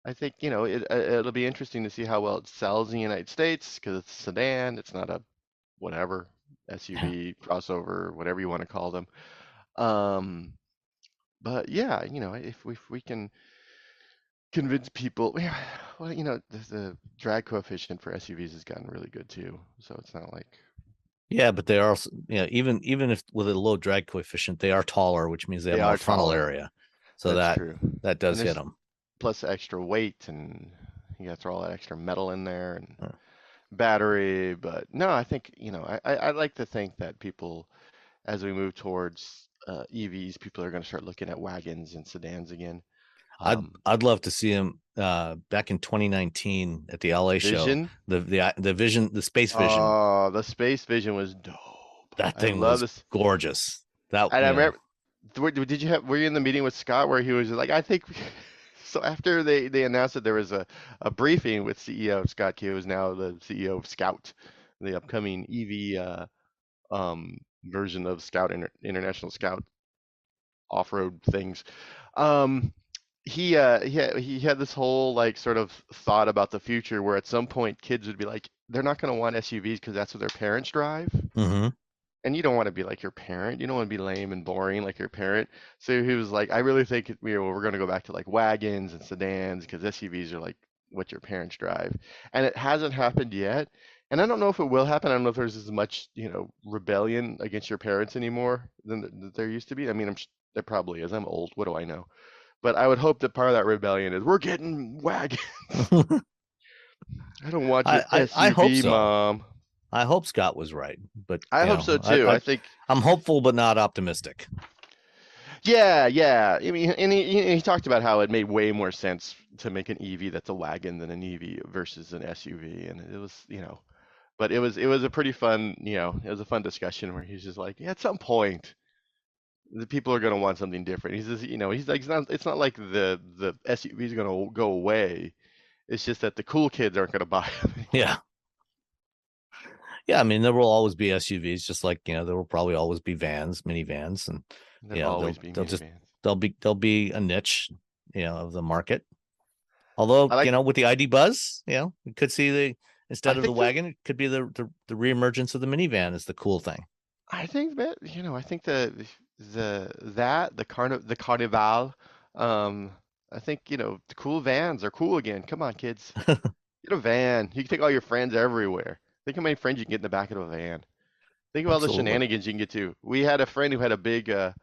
I think, it'll be interesting to see how well it sells in the United States because it's a sedan. It's not a whatever SUV, crossover, whatever you want to call them. Um, but yeah, if we can convince people, yeah, well, the drag coefficient for SUVs has gotten really good too. So it's not like, Yeah, but they are also, even if with a low drag coefficient, they are taller, which means they have they more are frontal taller. area. So That's that true. that And does hit there's them. plus extra weight, and you got to throw all that extra metal in there and battery. But no, I think, I like to think that people, as we move towards EVs, people are going to start looking at wagons and sedans again. I'd love to see him back in 2019 at the LA show. Vision. The vision, the space vision. Oh, the space vision was dope. That I thing love was this. gorgeous. That And I remember, were you in the meeting with Scott where he was like, I think, so after they announced that there was a briefing with CEO Scott Q, who is now the CEO of Scout, the upcoming EV version of Scout International Scout off-road things. Um, he had this whole like sort of thought about the future where at some point kids would be like, they're not going to want SUVs because that's what their parents drive. hmm And you don't want to be like your parent. You don't want to be lame and boring like your parent. So he was like, I really think we're going to go back to like wagons and sedans because SUVs are like what your parents drive. And it hasn't happened yet. And I don't know if it will happen. I don't know if there's as much, rebellion against your parents anymore than there used to be. I mean, there probably is. I'm old. What do I know? But I would hope that part of that rebellion is we're getting wagons. I don't want your I hope SUV, so. mom. I hope Scott was right, but I hope so too. I think I'm hopeful but not optimistic. yeah, yeah. I mean, and he talked about how it made way more sense to make an EV that's a wagon than an EV versus an SUV, and it was, but it was a pretty fun, it was a fun discussion where he's just like, yeah, at some point, the people are gonna want something different. He's just, he's like, it's not like the SUV is gonna go away. It's just that the cool kids aren't gonna buy them anymore. Yeah. Yeah, I mean there will always be SUVs, just like there will probably always be vans, minivans, and There'll always be they'll just minivans. they'll be a niche, of the market. Although, I like. with the ID Buzz, we could see I instead of the think the. wagon, it could be the reemergence of the minivan is the cool thing. I think that I think the Carnival, um, I think the cool vans are cool again. Come on, kids, get a van. You can take all your friends everywhere. Think how many friends you can get in the back of a van. Think of all the Absolutely. shenanigans you can get to. We had a friend who had a big no,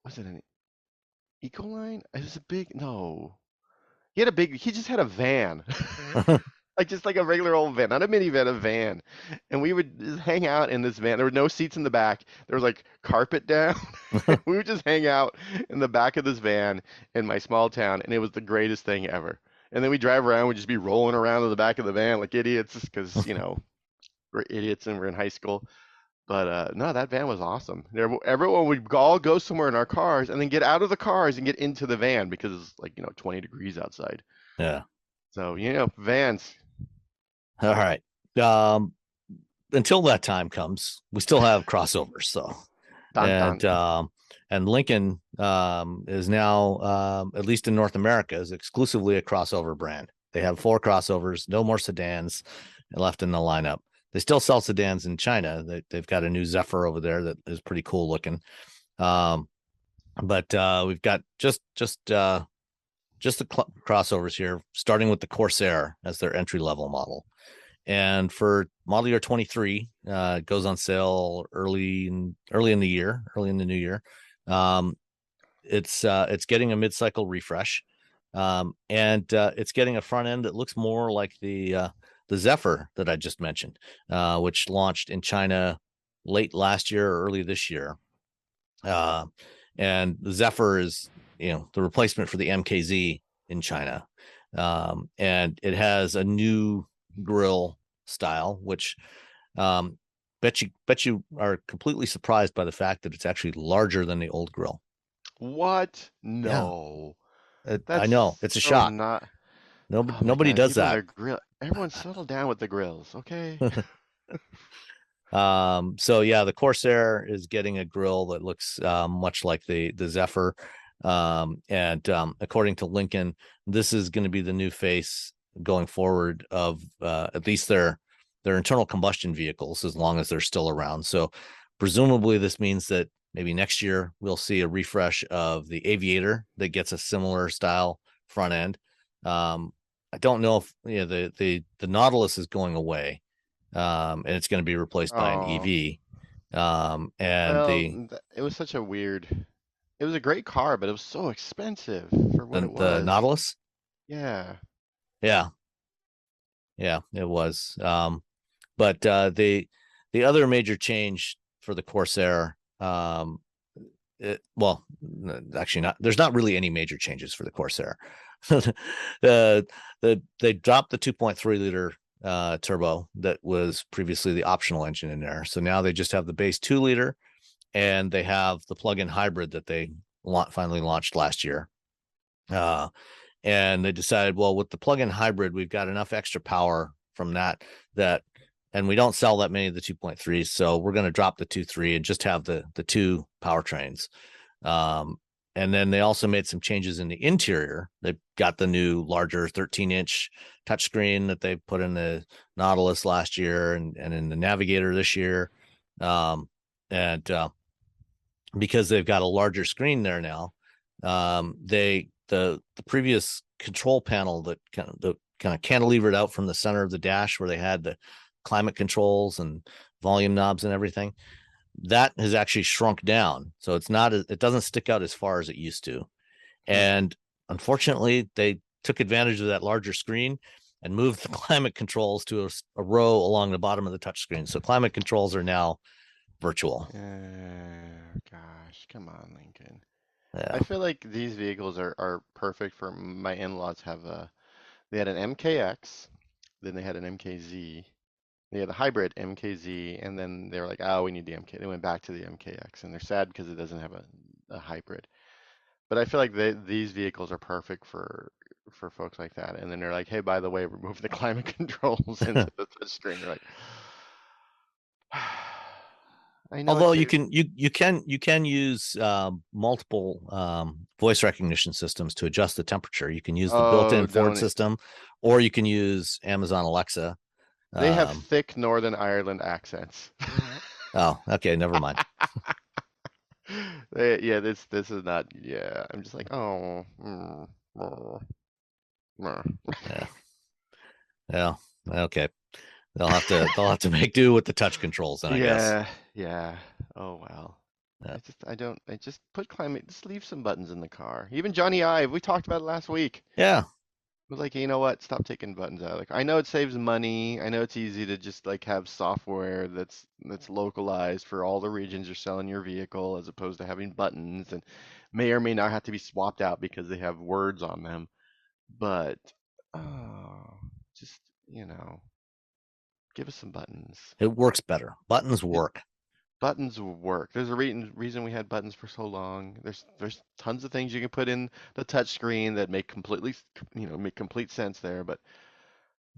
was it an Ecoline? It was a big no. He just had a van. Like just like a regular old van, not a minivan, a van. And we would just hang out in this van. There were no seats in the back. There was like carpet down. We would just hang out in the back of this van in my small town, and it was the greatest thing ever. And then we drive around, we'd just be rolling around in the back of the van like idiots because, we're idiots and we're in high school. But no, that van was awesome. Everyone would all go somewhere in our cars and then get out of the cars and get into the van because it's like, 20 degrees outside. Yeah. So, vans. All right. Um, until that time comes, we still have crossovers. So, Dun dun. and Lincoln is now, at least in North America, is exclusively a crossover brand. They have 4 crossovers, no more sedans left in the lineup. They still sell sedans in China. They've got a new Zephyr over there that is pretty cool looking. But we've got just the crossovers here, starting with the Corsair as their entry level model. And for model year 23, it goes on sale early in the year, early in the new year. It's getting a mid-cycle refresh, and it's getting a front end that looks more like the the Zephyr that I just mentioned, which launched in China late last year or early this year. And the Zephyr is, the replacement for the MKZ in China. And it has a new grille style, which bet you are completely surprised by the fact that it's actually larger than the old grille. What? Yeah, No. I know, That's it's a so shock. not. Nobody Oh my nobody gosh, does even that. their grill. Everyone settle down with the grills, okay? So yeah, the Corsair is getting a grille that looks much like the Zephyr. And according to Lincoln, this is going to be the new face going forward of at least their internal combustion vehicles, as long as they're still around. So presumably this means that maybe next year we'll see a refresh of the Aviator that gets a similar style front end. I don't know if the Nautilus is going away, and it's going to be replaced by an Oh, EV. And well, the it was such a weird. It was a great car, but it was so expensive for what the, it the was. Nautilus, Yeah. yeah, yeah, it was. But the other major change for the Corsair, well, actually not. There's not really any major changes for the Corsair. They dropped the 2.3 liter turbo that was previously the optional engine in there. So now they just have the base 2 liter, and they have the plug-in hybrid that they finally launched last year. And they decided, well, with the plug-in hybrid, we've got enough extra power from that, and we don't sell that many of the 2.3s, so we're going to drop the 2.3 and just have the two powertrains. And then they also made some changes in the interior. They've got the new larger 13-inch touchscreen that they put in the Nautilus last year and in the Navigator this year. And because they've got a larger screen there now, the previous control panel that kind of cantilevered out from the center of the dash, where they had the climate controls and volume knobs and everything, that has actually shrunk down. So it doesn't stick out as far as it used to. Hmm. And unfortunately, they took advantage of that larger screen and moved the climate controls to a row along the bottom of the touchscreen. So climate controls are now virtual. Gosh, come on, Lincoln. I Yeah. feel like these vehicles are perfect for my in-laws they had an MKX, then they had an MKZ. They had a hybrid MKZ, and then they were like, oh, we need the MK. They went back to the MKX, and they're sad because it doesn't have a hybrid. But I feel like these vehicles are perfect for folks like that. And then they're like, hey, by the way, remove the climate controls into the touchscreen. You're like, I know it Although saves. you can use multiple voice recognition systems to adjust the temperature. You can use the Oh, built-in Ford don't it? system, or you can use Amazon Alexa. They have Um, thick Northern Ireland accents. oh, okay, never mind. Yeah, this is not. Yeah, I'm just like, oh, mm, mm. Yeah, yeah, okay. They'll have to make do with the touch controls then, I guess. Yeah, yeah. Oh well. Yeah, I just put climate, just leave some buttons in the car. Even Johnny Ive, we talked about it last week. yeah. Was like, you know what? Stop taking buttons out. Like, I know it saves money. I know it's easy to just like have software that's localized for all the regions you're selling your vehicle, as opposed to having buttons and may or may not have to be swapped out because they have words on them. But oh, just give us some buttons. It works better. Buttons work. Buttons work. There's a reason we had buttons for so long. There's tons of things you can put in the touch screen that make complete sense there. But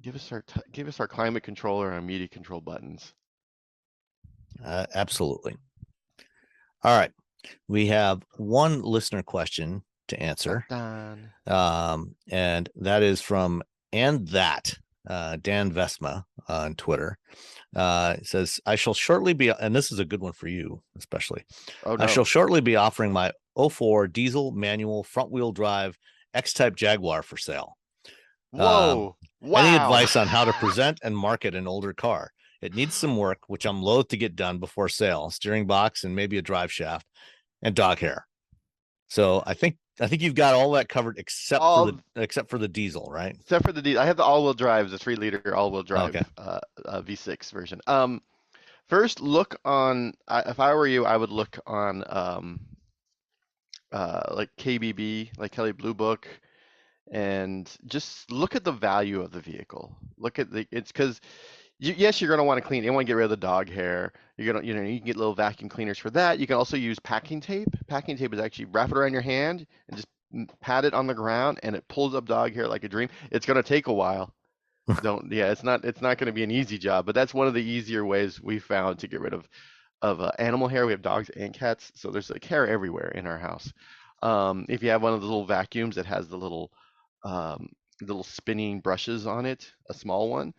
give us our climate controller and our media control buttons. Absolutely. All right. We have one listener question to Dun, answer. dun. And that is from Dan Vesma on Twitter. It says, I shall shortly be, and this is a good one for you, especially. Oh I shall no. shortly be offering my '04 diesel manual front wheel drive X-Type Jaguar for sale. Whoa. Any Wow. advice on how to present and market an older car? It needs some work, which I'm loath to get done before sale. Steering box and maybe a drive shaft and dog hair. So I think I think you've got all that covered All except for the diesel, right? except for I have the all-wheel drive, the 3-liter all-wheel drive Okay. V6 version. First, look on. If I were you, I would look on like KBB, like Kelly Blue Book, and just look at the value of the vehicle. Look at it's because yes, you're going to want to clean. You want to get rid of the dog hair. You're going to, you can get little vacuum cleaners for that. You can also use packing tape. Packing tape is actually wrap it around your hand and just pat it on the ground, and it pulls up dog hair like a dream. It's going to take a while. Yeah, it's not going to be an easy job, but that's one of the easier ways we found to get rid of animal hair. We have dogs and cats, so there's like hair everywhere in our house. If you have one of those little vacuums that has um, little spinning brushes on it, a small one,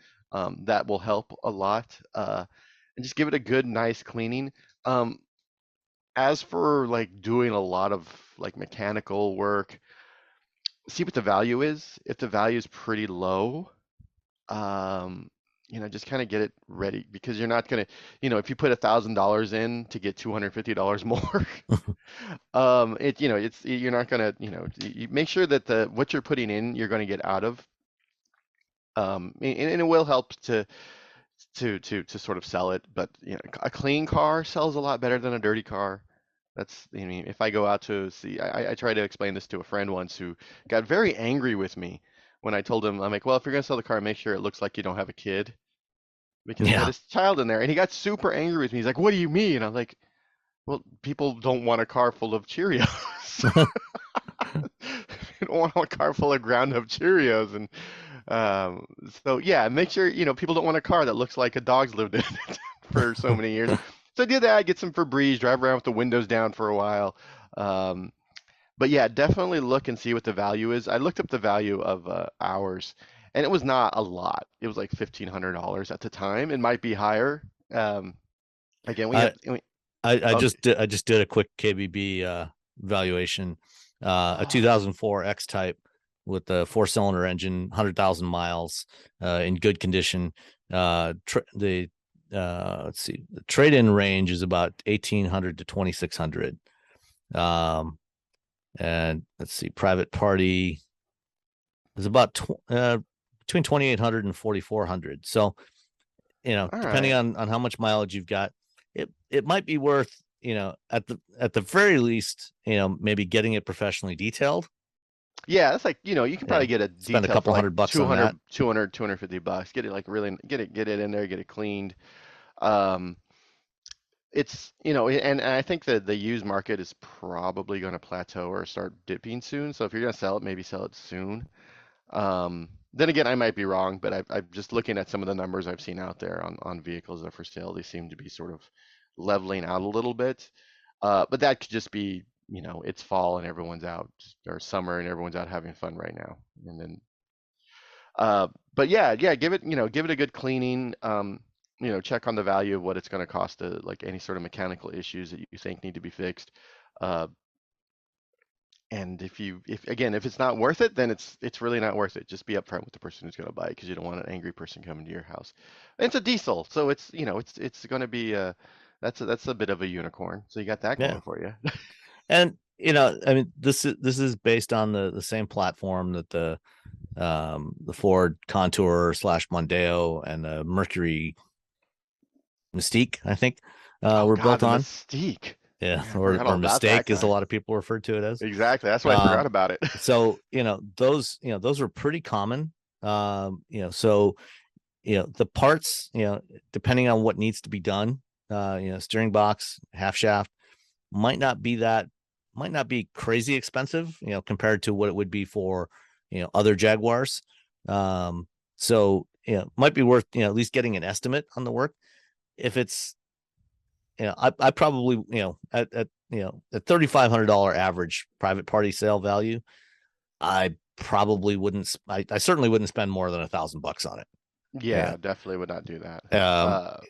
that will help a lot. And just give it a good, nice cleaning. Um, as for like doing a lot of like mechanical work, see what the value is. If the value is pretty low, um, just kind of get it ready because you're not gonna, if you put $1,000 in to get $250 more, you're not gonna, you make sure that what you're putting in, you're gonna get out of, and it will help to sort of sell it. But a clean car sells a lot better than a dirty car. That's, I mean, if I go out to see, I tried to explain this to a friend once who got very angry with me when I told him, I'm like, well, if you're gonna sell the car, make sure it looks like you don't have a kid because he had Yeah. his child in there, and he got super angry with me. He's like, what do you mean? I'm like, well, people don't want a car full of Cheerios. You don't want a car full of ground up Cheerios, and um, so yeah, make sure people don't want a car that looks like a dog's lived in it for so many years. So I did that. Get some Febreze, drive around with the windows down for a while. Um, but yeah, definitely look and see what the value is. I looked up the value of ours, and it was not a lot. It was like $1,500 at the time. It might be higher. Again, we I have. Oh, I just did a quick KBB valuation. A oh, 2004 X Type with the 4-cylinder engine, 100,000 miles, in good condition. Let's see, the trade-in range is about 1,800 to 2,600. And let's see, private party is about between 2,800 and 4,400. So, all depending right. on how much mileage you've got, it might be worth, at the very least, maybe getting it professionally detailed. Yeah, that's like, you can Yeah. probably get a Spend a detail for couple like $100 on 200, that. 200, $250. Get it like really, get it in there, get it cleaned. Um, it's, and I think that the used market is probably going to plateau or start dipping soon. So if you're going to sell it, maybe sell it soon. Then again, I might be wrong, but I'm just looking at some of the numbers I've seen out there on vehicles that are for sale. They seem to be sort of leveling out a little bit. But that could just be, it's fall and everyone's out, or summer and everyone's out having fun right now. And then, uh, but yeah, give it a good cleaning. Check on the value of what it's going to cost to like any sort of mechanical issues that you think need to be fixed. Uh, and if it's not worth it, then it's really not worth it. Just be upfront with the person who's going to buy it because you don't want an angry person coming to your house. And it's a diesel, so it's going to be that's a bit of a unicorn. So you got that Yeah. going for you. And, I mean, this is based on the same platform that the Ford Contour / Mondeo and the Mercury Mystique, I think, Oh were God, built the on. Mystique. Yeah. Man, I forgot all Or about that Mistake, as a guy. lot of people refer to it as. Exactly. That's why I forgot Um, about it. so, those were pretty common. So, the parts, depending on what needs to be done, steering box, half shaft, might not be crazy expensive, compared to what it would be for, other Jaguars. So, might be worth, at least getting an estimate on the work. If it's, I probably, at $3,500 average private party sale value, I probably wouldn't, I certainly wouldn't spend more than $1,000 on it. Yeah. Yeah, definitely would not do that. Um,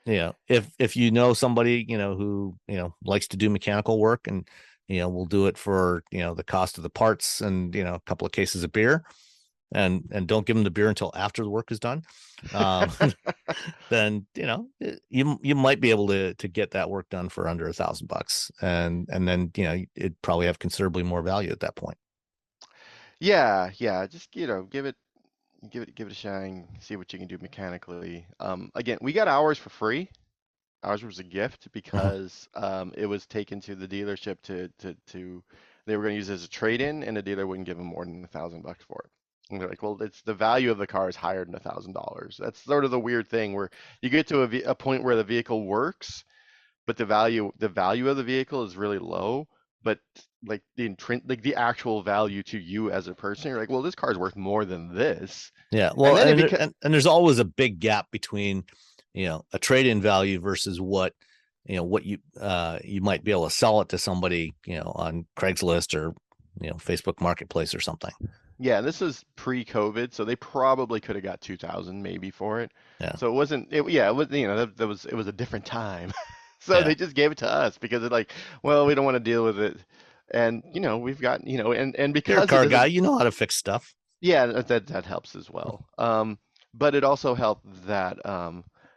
Uh, if you know somebody, who, likes to do mechanical work and, will do it for, the cost of the parts and, a couple of cases of beer, and don't give them the beer until after the work is done, um, then you might be able to get that work done for under $1,000, and then it'd probably have considerably more value at that point. Yeah, yeah. Just give it a shine. See what you can do mechanically. Again, we got ours for free. Ours was a gift Mhm. because it was taken to the dealership they were going to use it as a trade-in, and the dealer wouldn't give them more than $1,000 for it. And they're like, well, it's the value of the car is higher than $1,000. That's sort of the weird thing where you get to a point where the vehicle works, but the value of the vehicle is really low. But like the actual value to you as a person, you're like, well, this car is worth more than this. Yeah, And well, then it and, becomes and there's always a big gap between a trade-in value versus what you might be able to sell it to somebody on Craigslist or Facebook Marketplace or something. Yeah, this is pre-COVID, so they probably could have got 2,000 maybe for it. Yeah, So it wasn't it yeah, it was it was a different time. So yeah. they just gave it to us because it's like, well, we don't want to deal with it. And we've got, and You're a because it car guy, doesn't you know how to fix stuff. yeah, that helps as well. But it also helped that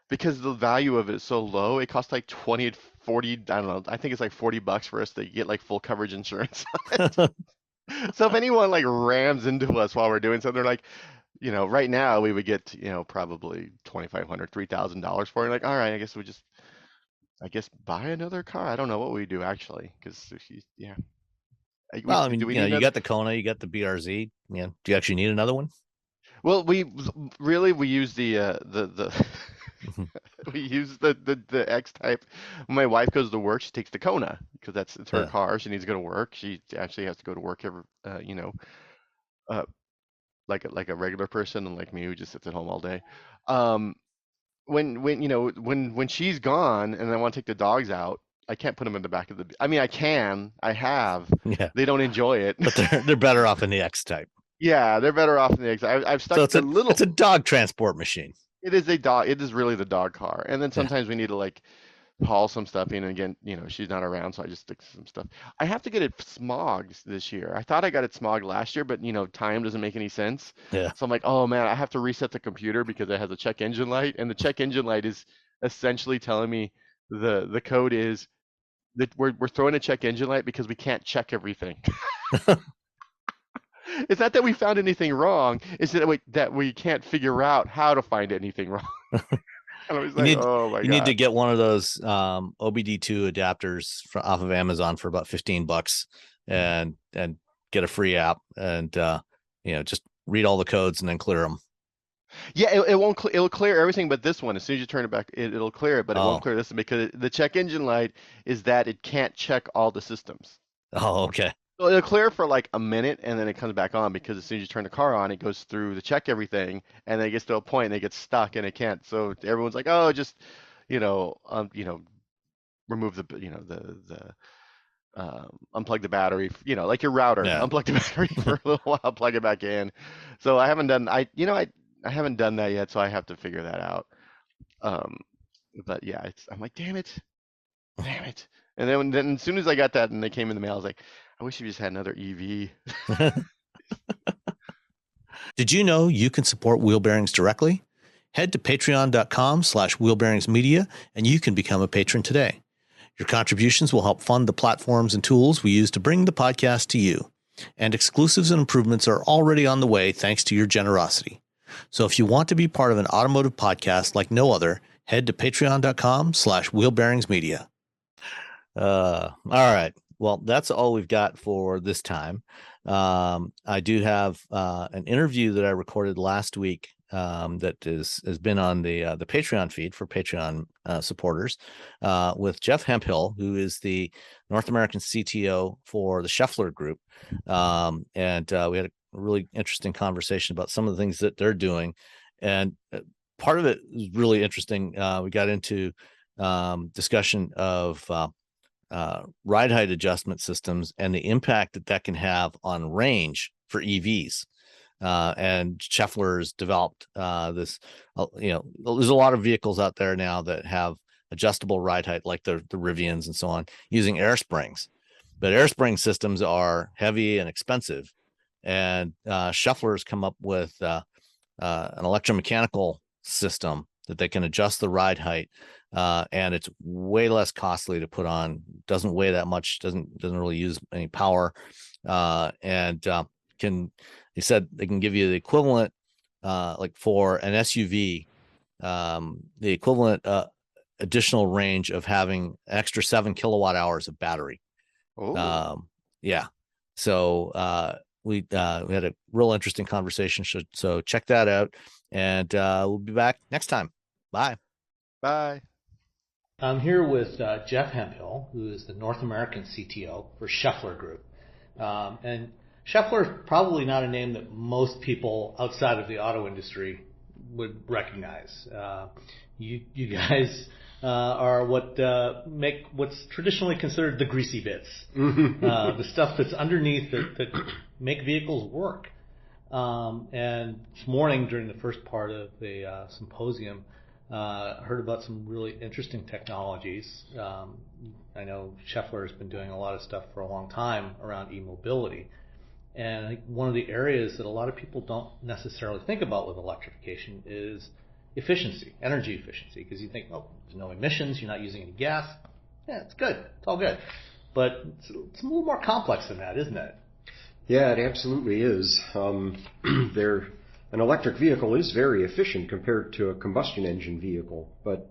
because the value of it is so low, it costs like 20 to 40, I don't know, I think it's like $40 for us to get like full coverage insurance. So if anyone like rams into us while we're doing something, they're like, right now we would get, probably 2,500, $3,000 for it. Like, all right, I guess buy another car. I don't know what we do actually, because yeah, Well, I do mean, we need you another? got the Kona, you got the BRZ. Yeah, do you actually need another one? Well, we use the we use the X type. When my wife goes to work, she takes the Kona because it's her Yeah. car. She needs to go to work. She actually has to go to work every, uh, like a regular person, and like me who just sits at home all day. Um, when she's gone and I want to take the dogs out, I can't put them in the back of the. I mean, I have. Yeah, They don't enjoy it. but they're better off in the X type. Yeah, they're better off in the exit. I've So stuck the it's little. a dog transport machine. It is a dog. It is really the dog car. And then Yeah. sometimes we need to like haul some stuff in. And again, she's not around, so I just stick some stuff. I have to get it smogged this year. I thought I got it smogged last year, but time doesn't make any sense. Yeah. So I'm like, oh man, I have to reset the computer because it has a check engine light, and the check engine light is essentially telling me the code is that we're throwing a check engine light because we can't check everything. It's not that we found anything wrong. It's that we can't figure out how to find anything wrong. And I was You like, need oh my you need to God. get one of those OBD2 adapters off of Amazon for about $15, and get a free app, and just read all the codes and then clear them. Yeah, it won't. It'll clear everything, but this one, as soon as you turn it back, it'll clear it, but it won't Oh, clear this one because the check engine light is that it can't check all the systems. oh, okay. So it'll clear for like a minute, and then it comes back on because as soon as you turn the car on, it goes through to check everything, and then it gets to a point and it gets stuck and it can't. So everyone's like, oh, just remove unplug the battery, like your router, Yeah. unplug the battery for a little while, plug it back in. So I haven't done that yet, so I have to figure that out. Um, but yeah, I'm like, damn it. And then as soon as I got that and they came in the mail, I was like, I wish you just had another EV. Did you know you can support Wheel Bearings directly? Head to patreon.com/wheelbearingsmedia and you can become a patron today. Your contributions will help fund the platforms and tools we use to bring the podcast to you. And exclusives and improvements are already on the way thanks to your generosity. So if you want to be part of an automotive podcast like no other, head to patreon.com/wheelbearingsmedia. All right. Well, that's all we've got for this time. I do have an interview that I recorded last week that has been on the Patreon feed for Patreon supporters with Jeff Hemphill, who is the North American CTO for the Schaeffler Group, and we had a really interesting conversation about some of the things that they're doing, and part of it was really interesting. We got into discussion of ride height adjustment systems and the impact that can have on range for EVs. And Schaeffler's developed this, there's a lot of vehicles out there now that have adjustable ride height, like the Rivians and so on, using air springs. But air spring systems are heavy and expensive. And Schaeffler's come up with an electromechanical system that they can adjust the ride height, and it's way less costly to put on. Doesn't weigh that much. Doesn't really use any power, and he said they can give you the equivalent, like for an SUV, the equivalent additional range of having an extra 7 kilowatt hours of battery. Oh, Yeah. So we had a real interesting conversation. So check that out, and we'll be back next time. Bye. bye. I'm here with Jeff Hemphill, who is the North American CTO for Schaeffler Group. And Schaeffler is probably not a name that most people outside of the auto industry would recognize. You guys are make what's traditionally considered the greasy bits, the stuff that's underneath that make vehicles work. And this morning, during the first part of the symposium, heard about some really interesting technologies. I know Schaeffler has been doing a lot of stuff for a long time around e-mobility. And I think one of the areas that a lot of people don't necessarily think about with electrification is efficiency, energy efficiency, because you think, oh, there's no emissions, you're not using any gas. Yeah, it's good. It's all good. But it's a little more complex than that, isn't it? Yeah, it absolutely is. An electric vehicle is very efficient compared to a combustion engine vehicle, but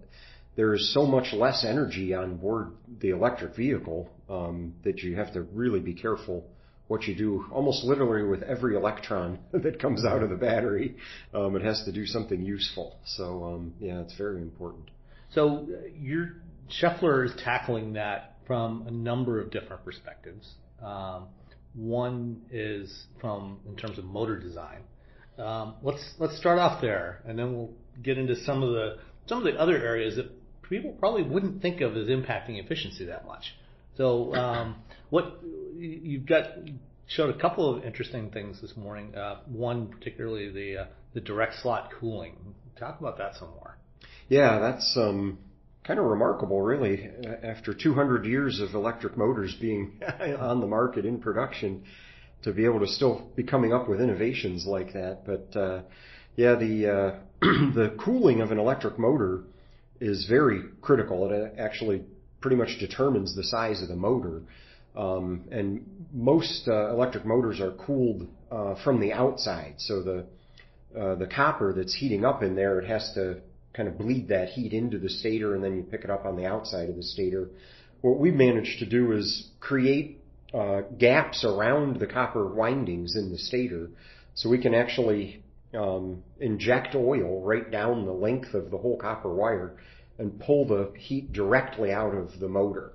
there is so much less energy on board the electric vehicle that you have to really be careful what you do almost literally with every electron that comes out of the battery. It has to do something useful. So, yeah, it's very important. So Schaeffler is tackling that from a number of different perspectives. One is in terms of motor design. Let's start off there, and then we'll get into some of the other areas that people probably wouldn't think of as impacting efficiency that much. So, what you've showed a couple of interesting things this morning. One particularly the direct slot cooling. Talk about that some more. Yeah, that's kind of remarkable, really. After 200 years of electric motors being on the market in production, to be able to still be coming up with innovations like that. But yeah, the cooling of an electric motor is very critical. It actually pretty much determines the size of the motor. And most electric motors are cooled from the outside. So the copper that's heating up in there, it has to kind of bleed that heat into the stator, and then you pick it up on the outside of the stator. What we've managed to do is create gaps around the copper windings in the stator, so we can actually inject oil right down the length of the whole copper wire and pull the heat directly out of the motor.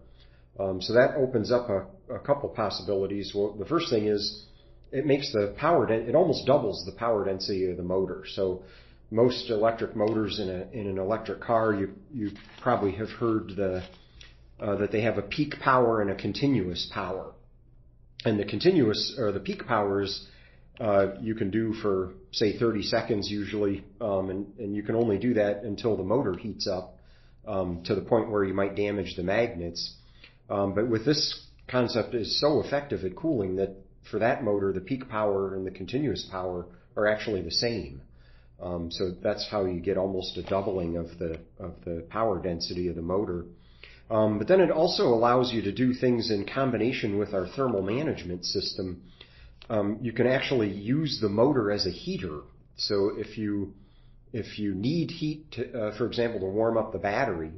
So that opens up a couple possibilities. Well, the first thing is it makes it almost doubles the power density of the motor. So most electric motors in an electric car, you probably have heard that they have a peak power and a continuous power. And the peak powers you can do for, say, 30 seconds usually, and you can only do that until the motor heats up to the point where you might damage the magnets. But with this concept is so effective at cooling that for that motor, the peak power and the continuous power are actually the same. So that's how you get almost a doubling of the power density of the motor. But then it also allows you to do things in combination with our thermal management system. You can actually use the motor as a heater. So if you need heat, for example, to warm up the battery,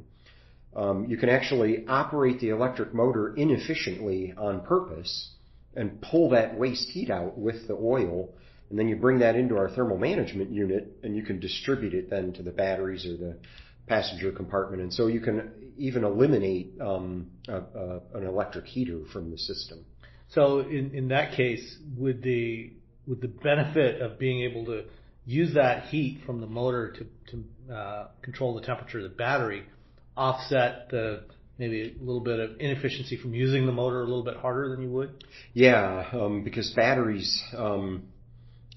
you can actually operate the electric motor inefficiently on purpose and pull that waste heat out with the oil, and then you bring that into our thermal management unit, and you can distribute it then to the batteries or the passenger compartment. And so you can even eliminate an electric heater from the system. So in that case, would the benefit of being able to use that heat from the motor to control the temperature of the battery offset maybe a little bit of inefficiency from using the motor a little bit harder than you would? Yeah, because batteries, I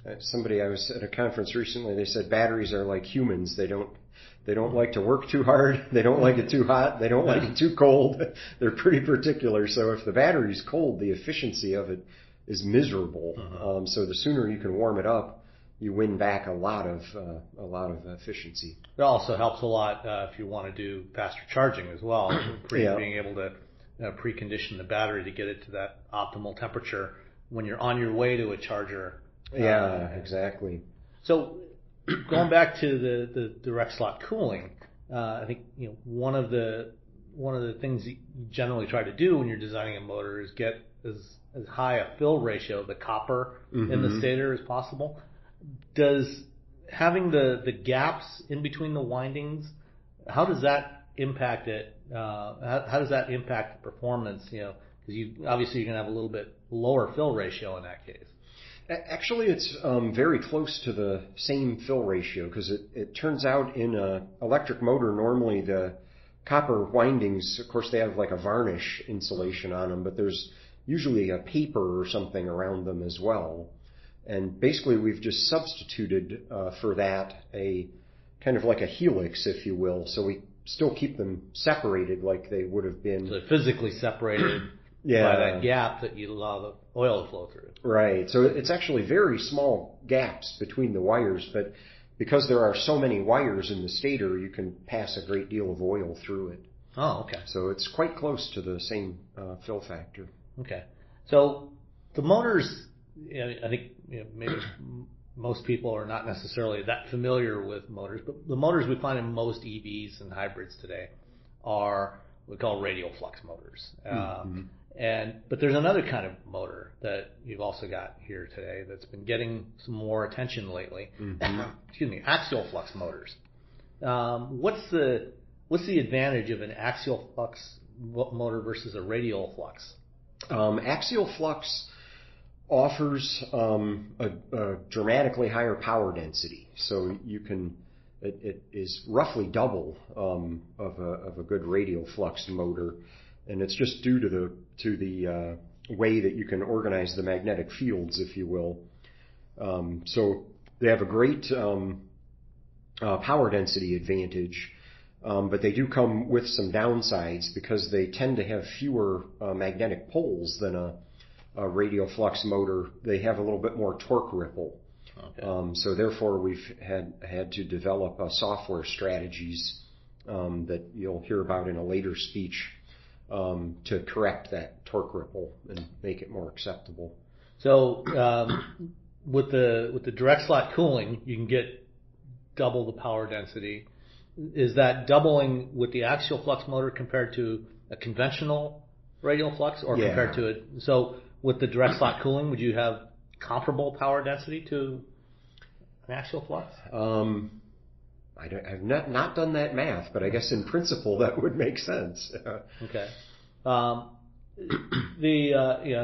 was at a conference recently, they said batteries are like humans. They don't like to work too hard. They don't like it too hot. They don't like it too cold. They're pretty particular. So if the battery's cold, the efficiency of it is miserable. So the sooner you can warm it up, you win back a lot of efficiency. It also helps a lot if you want to do faster charging as well. Being able to precondition the battery to get it to that optimal temperature when you're on your way to a charger. Yeah, exactly. So going back to the direct slot cooling, I think one of the things you generally try to do when you're designing a motor is get as high a fill ratio, the copper in the stator, as possible. Does having the gaps in between the windings, how does that impact it? How does that impact the performance? Because obviously you're going to have a little bit lower fill ratio in that case. Actually, it's very close to the same fill ratio, because it turns out in an electric motor, normally the copper windings, of course, they have like a varnish insulation on them, but there's usually a paper or something around them as well. And basically, we've just substituted for that a kind of like a helix, if you will. So we still keep them separated like they would have been. So physically separated by that gap that you allow the oil to flow through. Right. So it's actually very small gaps between the wires, but because there are so many wires in the stator, you can pass a great deal of oil through it. Oh, okay. So it's quite close to the same fill factor. Okay. So the motors, I think maybe most people are not necessarily that familiar with motors, but the motors we find in most EVs and hybrids today are what we call radial flux motors. But there's another kind of motor that you've also got here today that's been getting some more attention lately. Excuse me, axial flux motors. What's the advantage of an axial flux motor versus a radial flux? Axial flux offers a dramatically higher power density, so you can. It is roughly double of a good radial flux motor, and it's just due to the way that you can organize the magnetic fields, if you will. So they have a great power density advantage, but they do come with some downsides because they tend to have fewer magnetic poles than a radial flux motor. They have a little bit more torque ripple. Okay. So therefore, we've had to develop software strategies that you'll hear about in a later speech to correct that torque ripple and make it more acceptable. So with the direct slot cooling, you can get double the power density. Is that doubling with the axial flux motor compared to a conventional radial flux, or compared to it? So with the direct slot cooling, would you have comparable power density to an axial flux? I've not done that math, but I guess in principle that would make sense. Okay. I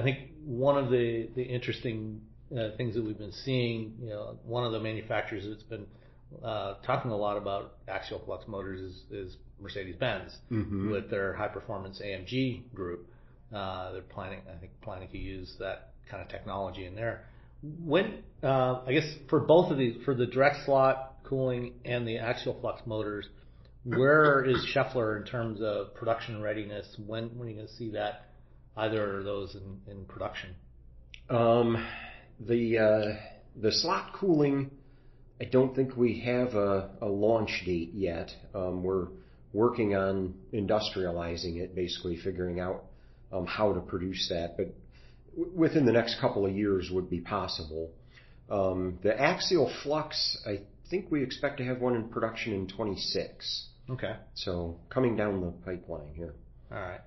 think one of the interesting things that we've been seeing, one of the manufacturers that's been talking a lot about axial flux motors is Mercedes-Benz with their high performance AMG group. They're planning to use that kind of technology in there. When I guess for both of these, for the direct slot cooling and the axial flux motors, where is Schaeffler in terms of production readiness? When are you going to see that, either of those in production? The slot cooling, I don't think we have a launch date yet. We're working on industrializing it, basically figuring out how to produce that, but within the next couple of years would be possible. The axial flux, I think we expect to have one in production in 26. Okay. So coming down the pipeline here. All right.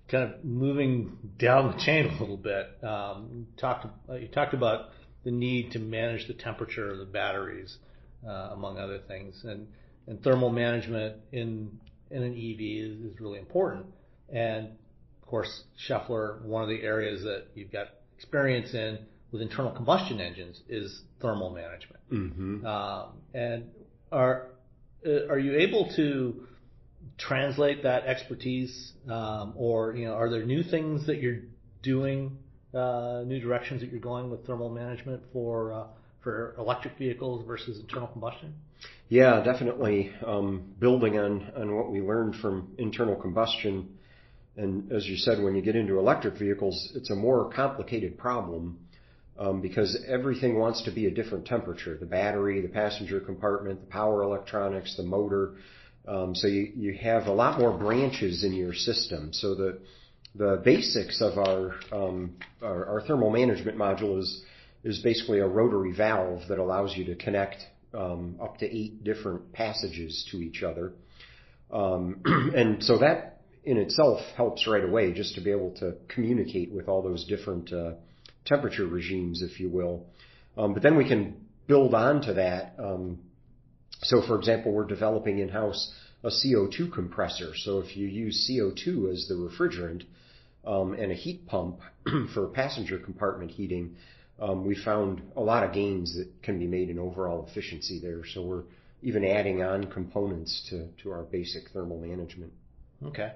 Kind of moving down the chain a little bit. You talked about the need to manage the temperature of the batteries, among other things, and thermal management in an EV is really important. And of course, Schaeffler, one of the areas that you've got experience in with internal combustion engines is thermal management. And are you able to translate that expertise, or are there new things that you're doing, new directions that you're going with thermal management for electric vehicles versus internal combustion? Yeah, definitely. Building on what we learned from internal combustion, And as you said, when you get into electric vehicles, it's a more complicated problem because everything wants to be a different temperature. The battery, the passenger compartment, the power electronics, the motor. So you have a lot more branches in your system. So the basics of our thermal management module is basically a rotary valve that allows you to connect up to 8 different passages to each other. And so that in itself helps right away, just to be able to communicate with all those different temperature regimes, if you will. But then we can build on to that. So for example, we're developing in-house a CO2 compressor. So if you use CO2 as the refrigerant and a heat pump for passenger compartment heating, we found a lot of gains that can be made in overall efficiency there. So we're even adding on components to our basic thermal management. Okay.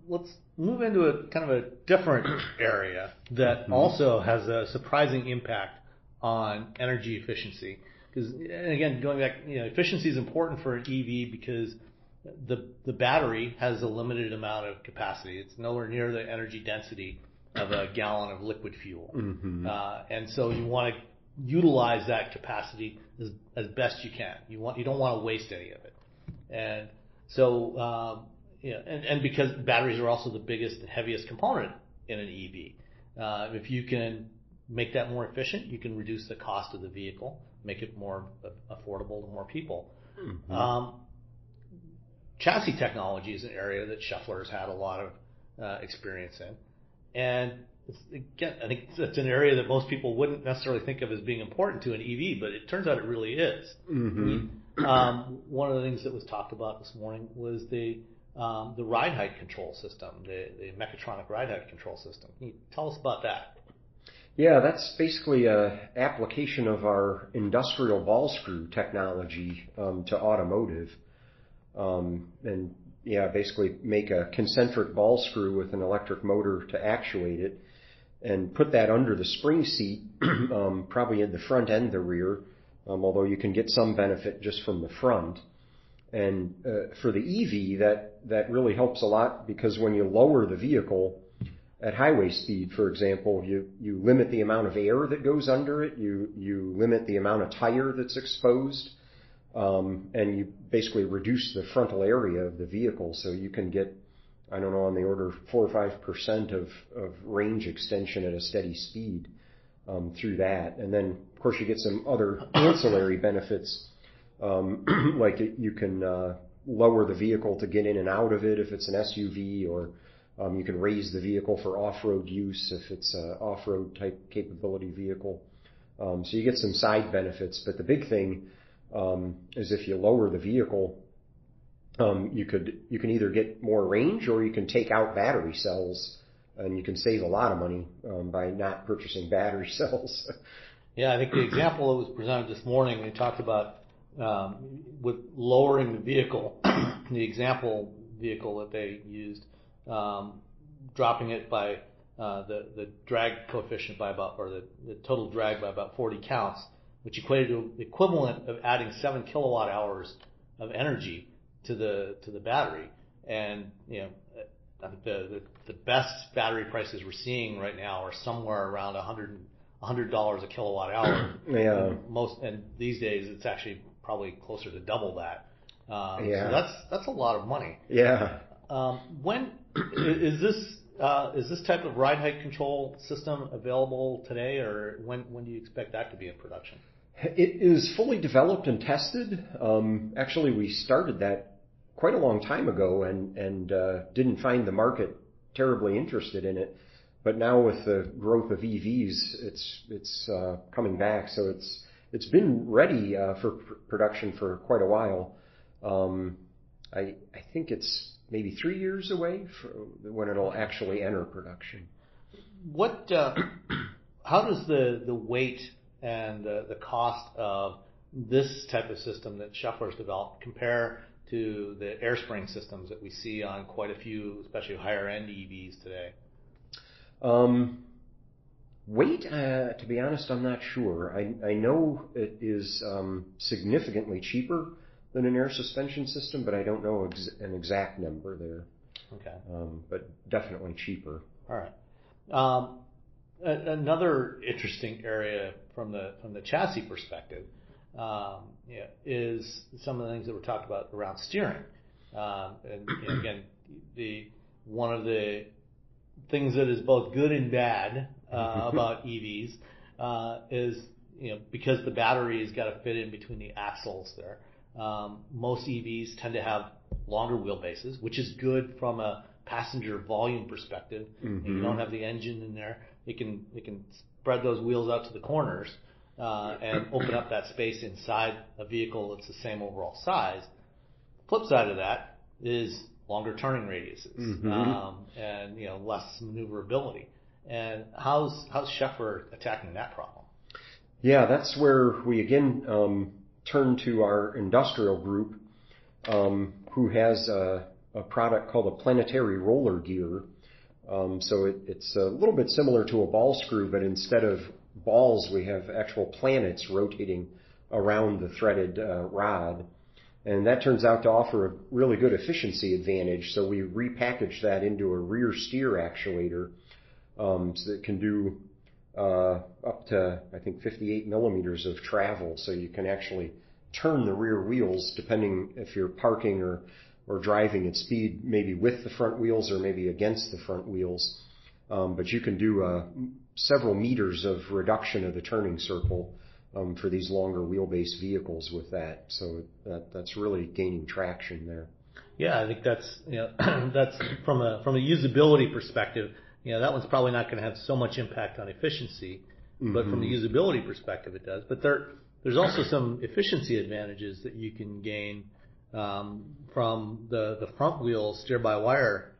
Let's move into a kind of a different area that also has a surprising impact on energy efficiency. Because, again, going back, efficiency is important for an EV because the battery has a limited amount of capacity. It's nowhere near the energy density of a gallon of liquid fuel. And so you want to utilize that capacity as best you can. You don't want to waste any of it. And so, and because batteries are also the biggest and heaviest component in an EV. If you can make that more efficient, you can reduce the cost of the vehicle, make it more affordable to more people. Chassis technology is an area that Schaeffler has had a lot of experience in. And again, I think it's an area that most people wouldn't necessarily think of as being important to an EV, but it turns out it really is. One of the things that was talked about this morning was the ride height control system, the mechatronic ride height control system. Can you tell us about that? Yeah, that's basically an application of our industrial ball screw technology to automotive. And yeah, basically make a concentric ball screw with an electric motor to actuate it and put that under the spring seat, probably in the front and the rear, although you can get some benefit just from the front. And for the EV, that really helps a lot because when you lower the vehicle at highway speed, for example, you limit the amount of air that goes under it, you limit the amount of tire that's exposed, and you basically reduce the frontal area of the vehicle, so you can get, I don't know, on the order of 4 or 5% of range extension at a steady speed through that. And then, of course, you get some other ancillary benefits, like you can lower the vehicle to get in and out of it if it's an SUV, or you can raise the vehicle for off-road use if it's an off-road type capability vehicle. So you get some side benefits, but the big thing is if you lower the vehicle, you can either get more range or you can take out battery cells, and you can save a lot of money by not purchasing battery cells. Yeah, I think the example that was presented this morning, we talked about with lowering the vehicle, the example vehicle that they used, dropping it by the drag coefficient by about, or the total drag by about 40 counts, which equated to the equivalent of adding 7 kilowatt hours of energy to the battery. And I think the best battery prices we're seeing right now are somewhere around $100 a kilowatt hour. Yeah. And these days it's actually probably closer to double that. Yeah. So that's a lot of money. Yeah. When is this type of ride height control system available today, or when do you expect that to be in production? It is fully developed and tested. Actually, we started that quite a long time ago and didn't find the market terribly interested in it. But now with the growth of EVs, it's coming back. So it's been ready for production for quite a while. I think it's maybe 3 years away when it'll actually enter production. How does the weight and the cost of this type of system that Schaeffler's developed compare to the air spring systems that we see on quite a few, especially higher end EVs today? Weight, to be honest, I'm not sure. I know it is significantly cheaper than an air suspension system, but I don't know an exact number there. Okay. But definitely cheaper. All right. Another interesting area from the chassis perspective is some of the things that were talked about around steering. And again, one of the things that is both good and bad about EVs is because the battery's got to fit in between the axles there. Most EVs tend to have longer wheelbases, which is good from a passenger volume perspective. Mm-hmm. You don't have the engine in there. It can spread those wheels out to the corners and open up that space inside a vehicle that's the same overall size. Flip side of that is longer turning radiuses and less maneuverability. And how's Schaeffler attacking that problem? Yeah, that's where we again turn to our industrial group, who has a product called a planetary roller gear. So it's a little bit similar to a ball screw, but instead of balls, we have actual planets rotating around the threaded rod. And that turns out to offer a really good efficiency advantage. So we repackage that into a rear steer actuator, so that it can do up to, I think, 58 millimeters of travel. So you can actually turn the rear wheels depending if you're parking or driving at speed, maybe with the front wheels or maybe against the front wheels. But you can do several meters of reduction of the turning circle for these longer wheelbase vehicles with that. So that's really gaining traction there. Yeah, I think that's that's from a usability perspective. That one's probably not going to have so much impact on efficiency, but from a usability perspective, it does. But there's also some efficiency advantages that you can gain from the front wheel steer-by-wire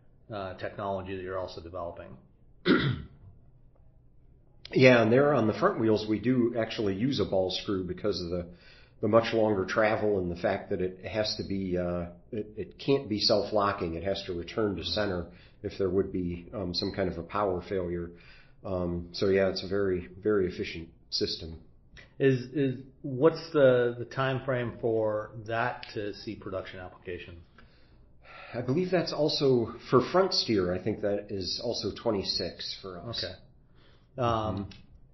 technology that you're also developing. Yeah, and there on the front wheels, we do actually use a ball screw because of the much longer travel and the fact that it has to be, it can't be self-locking. It has to return to center if there would be some kind of a power failure. So yeah, it's a very, very efficient system. What's the time frame for that to see production application? I believe that's also for front steer. I think that is also 26 for us. Okay.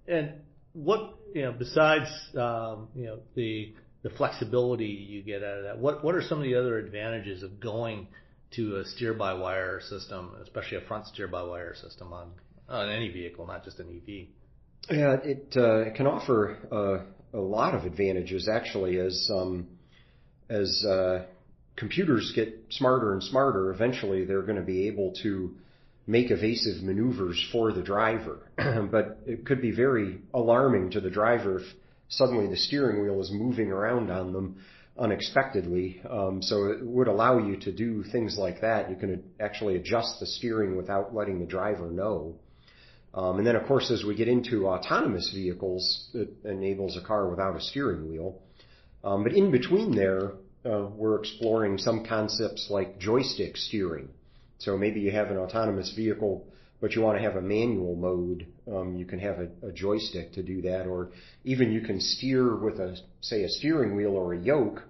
And what besides the flexibility you get out of that, what are some of the other advantages of going to a steer-by-wire system, especially a front steer-by-wire system on any vehicle, not just an EV? Yeah, it can offer a lot of advantages actually as computers get smarter and smarter. Eventually, they're going to be able to make evasive maneuvers for the driver, but it could be very alarming to the driver if suddenly the steering wheel is moving around on them unexpectedly. So it would allow you to do things like that. You can actually adjust the steering without letting the driver know. And then, of course, as we get into autonomous vehicles, it enables a car without a steering wheel. But in between there, we're exploring some concepts like joystick steering. So maybe you have an autonomous vehicle, but you want to have a manual mode. You can have a joystick to do that, or even you can steer with a steering wheel or a yoke,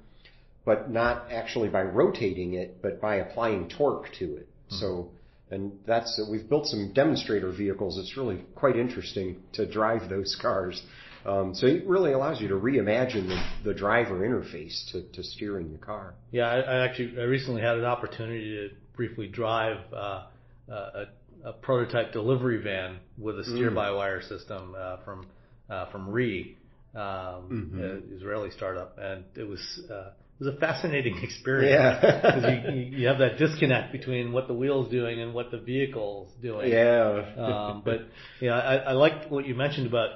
but not actually by rotating it, but by applying torque to it. So, and we've built some demonstrator vehicles. It's really quite interesting to drive those cars. So it really allows you to reimagine the driver interface to steering the car. Yeah, I recently had an opportunity to briefly drive a prototype delivery van with a steer-by-wire system from RE, Israeli startup, and it was a fascinating experience because you have that disconnect between what the wheel's doing and what the vehicle's doing. Yeah. But I liked what you mentioned about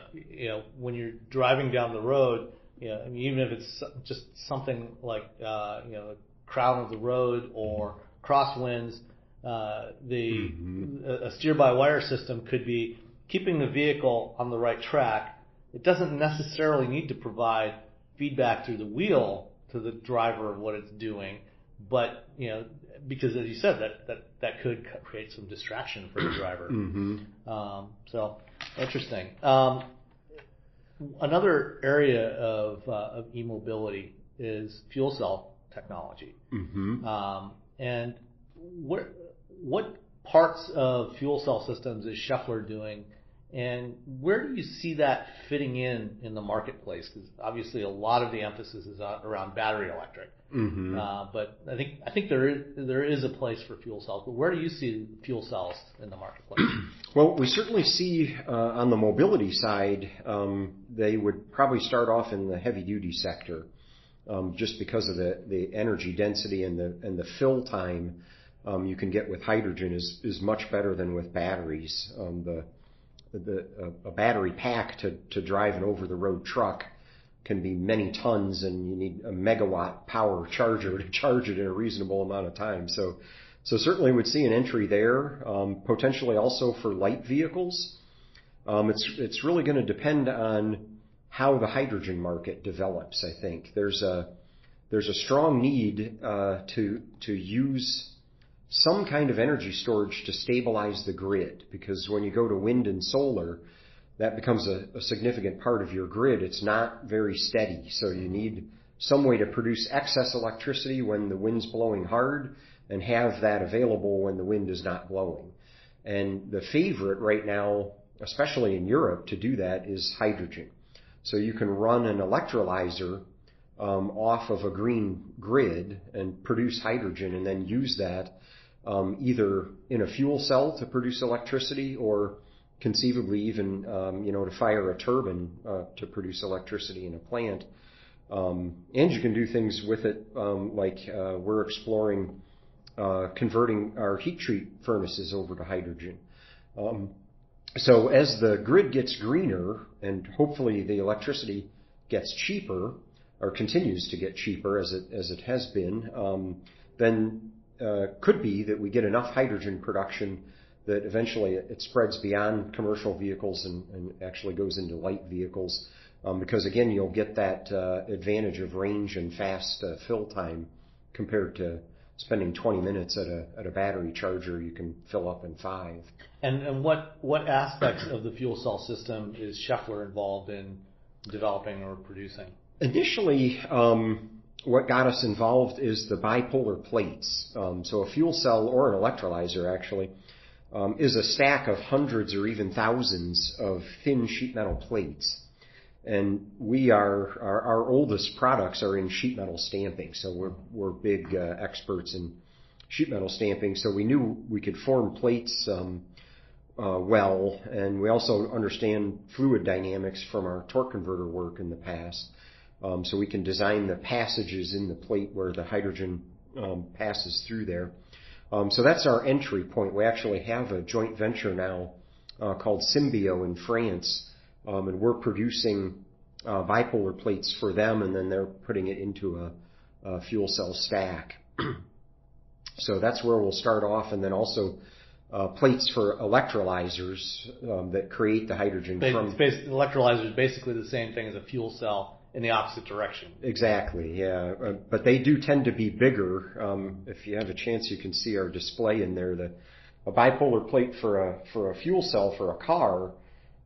when you're driving down the road. I mean, even if it's just something like the crown of the road or crosswinds, a steer-by-wire system could be keeping the vehicle on the right track. It doesn't necessarily need to provide feedback through the wheel to the driver of what it's doing, but because as you said, that could create some distraction for the driver. So interesting. Another area of e-mobility is fuel cell technology. And what parts of fuel cell systems is Schaeffler doing, and where do you see that fitting in the marketplace? Because obviously a lot of the emphasis is around battery electric. Mm-hmm. But I think there is a place for fuel cells. But where do you see fuel cells in the marketplace? Well, we certainly see on the mobility side, they would probably start off in the heavy-duty sector, just because of the energy density and the fill time you can get with hydrogen is much better than with batteries. A battery pack to drive an over-the-road truck can be many tons, and you need a megawatt power charger to charge it in a reasonable amount of time. So certainly would see an entry there, potentially also for light vehicles. It's really going to depend on how the hydrogen market develops. I think there's a strong need to use some kind of energy storage to stabilize the grid, because when you go to wind and solar, that becomes a significant part of your grid. It's not very steady, so you need some way to produce excess electricity when the wind's blowing hard and have that available when the wind is not blowing. And the favorite right now, especially in Europe, to do that is hydrogen. So you can run an electrolyzer off of a green grid and produce hydrogen, and then use that either in a fuel cell to produce electricity, or conceivably even to fire a turbine to produce electricity in a plant. And you can do things with it like we're exploring converting our heat treat furnaces over to hydrogen. So as the grid gets greener, and hopefully the electricity gets cheaper, or continues to get cheaper as it has been, then could be that we get enough hydrogen production that eventually it spreads beyond commercial vehicles and actually goes into light vehicles, because again you'll get that advantage of range and fast fill time compared to spending 20 minutes at a battery charger you can fill up in 5. And what aspects of the fuel cell system is Schaeffler involved in developing or producing? Initially, what got us involved is the bipolar plates. So a fuel cell, or an electrolyzer actually, is a stack of hundreds or even thousands of thin sheet metal plates. And our oldest products are in sheet metal stamping, so we're big experts in sheet metal stamping. So we knew we could form plates well, and we also understand fluid dynamics from our torque converter work in the past. So we can design the passages in the plate where the hydrogen passes through there. So that's our entry point. We actually have a joint venture now called Symbio in France, and we're producing bipolar plates for them, and then they're putting it into a fuel cell stack. So that's where we'll start off, and then also plates for electrolyzers that create the hydrogen from... Electrolyzer is basically the same thing as a fuel cell in the opposite direction. Exactly, yeah. But they do tend to be bigger. If you have a chance, you can see our display in there. A bipolar plate for a fuel cell for a car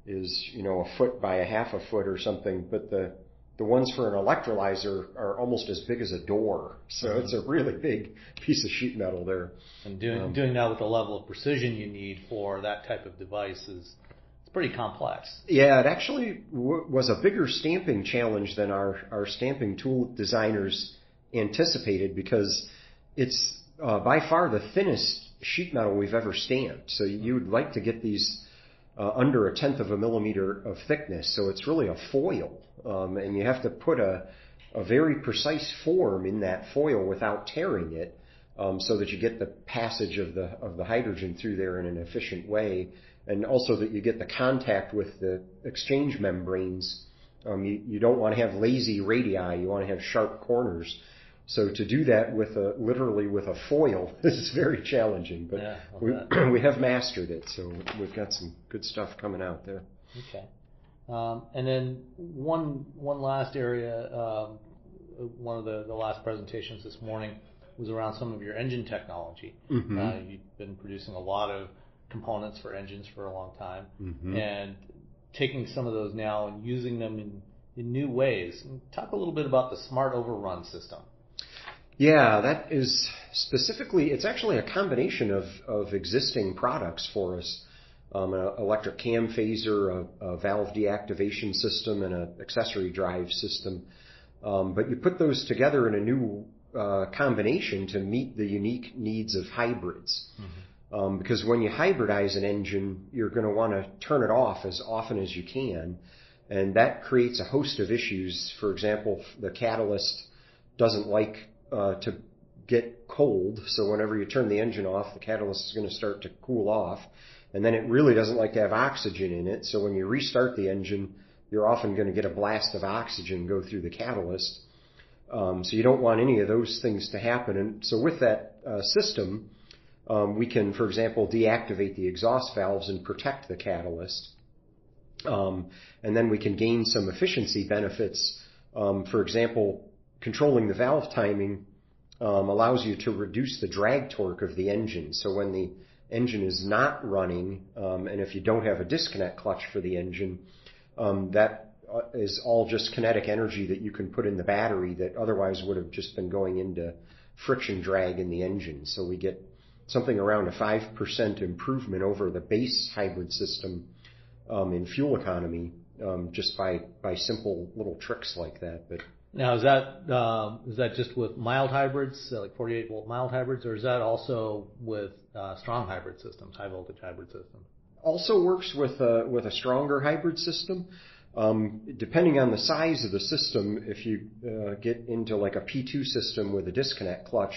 is, a foot by a half a foot or something, but the ones for an electrolyzer are almost as big as a door. So it's a really big piece of sheet metal there. And doing that with the level of precision you need for that type of device is pretty complex. Yeah, it actually was a bigger stamping challenge than our stamping tool designers anticipated, because it's by far the thinnest sheet metal we've ever stamped. So you'd like to get these under 1/10 of a millimeter of thickness. So it's really a foil, and you have to put a very precise form in that foil without tearing it, so that you get the passage of the hydrogen through there in an efficient way. And also that you get the contact with the exchange membranes. You don't want to have lazy radii. You want to have sharp corners. So to do that literally with a foil is very challenging. But yeah, we have mastered it. So we've got some good stuff coming out there. Okay. And then one last area, one of the last presentations this morning was around some of your engine technology. Mm-hmm. You've been producing a lot of components for engines for a long time, mm-hmm. and taking some of those now and using them in new ways. Talk a little bit about the smart overrun system. Yeah, that is specifically, it's actually a combination of existing products for us. An electric cam phaser, a valve deactivation system, and an accessory drive system. But you put those together in a new combination to meet the unique needs of hybrids. Because when you hybridize an engine, you're going to want to turn it off as often as you can. And that creates a host of issues. For example, the catalyst doesn't like to get cold. So whenever you turn the engine off, the catalyst is going to start to cool off. And then it really doesn't like to have oxygen in it. So when you restart the engine, you're often going to get a blast of oxygen go through the catalyst. So you don't want any of those things to happen. And so with that system, we can, for example, deactivate the exhaust valves and protect the catalyst. And then we can gain some efficiency benefits. For example, controlling the valve timing allows you to reduce the drag torque of the engine. So when the engine is not running, and if you don't have a disconnect clutch for the engine, that is all just kinetic energy that you can put in the battery that otherwise would have just been going into friction drag in the engine. So we get something around a 5% improvement over the base hybrid system in fuel economy just by simple little tricks like that. But now, is that just with mild hybrids, like 48-volt mild hybrids, or is that also with strong hybrid systems, high voltage hybrid systems? Also works with a stronger hybrid system. Depending on the size of the system, if you get into like a P2 system with a disconnect clutch,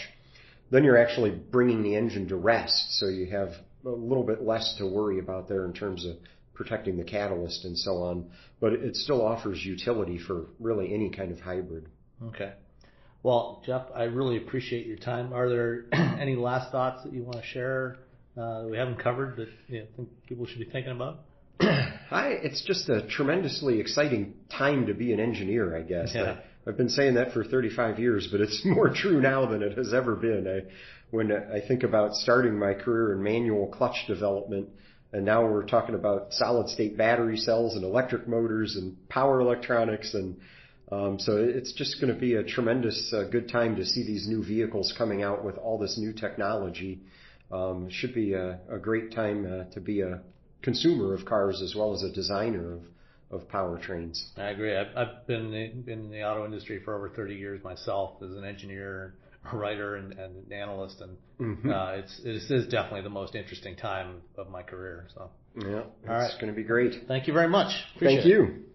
then you're actually bringing the engine to rest. So you have a little bit less to worry about there in terms of protecting the catalyst and so on. But it still offers utility for really any kind of hybrid. Okay. Well, Jeff, I really appreciate your time. Are there any last thoughts that you want to share that we haven't covered that you think people should be thinking about? It's just a tremendously exciting time to be an engineer, I guess. Yeah. I've been saying that for 35 years, but it's more true now than it has ever been. When I think about starting my career in manual clutch development, and now we're talking about solid-state battery cells and electric motors and power electronics, and so it's just going to be a tremendous good time to see these new vehicles coming out with all this new technology. Should be a great time to be a consumer of cars as well as a designer of powertrains. I agree. I've been in the auto industry for over 30 years myself as an engineer, a writer, and an analyst, and this is definitely the most interesting time of my career. So yeah, it's going to be great. Thank you very much. Thank you.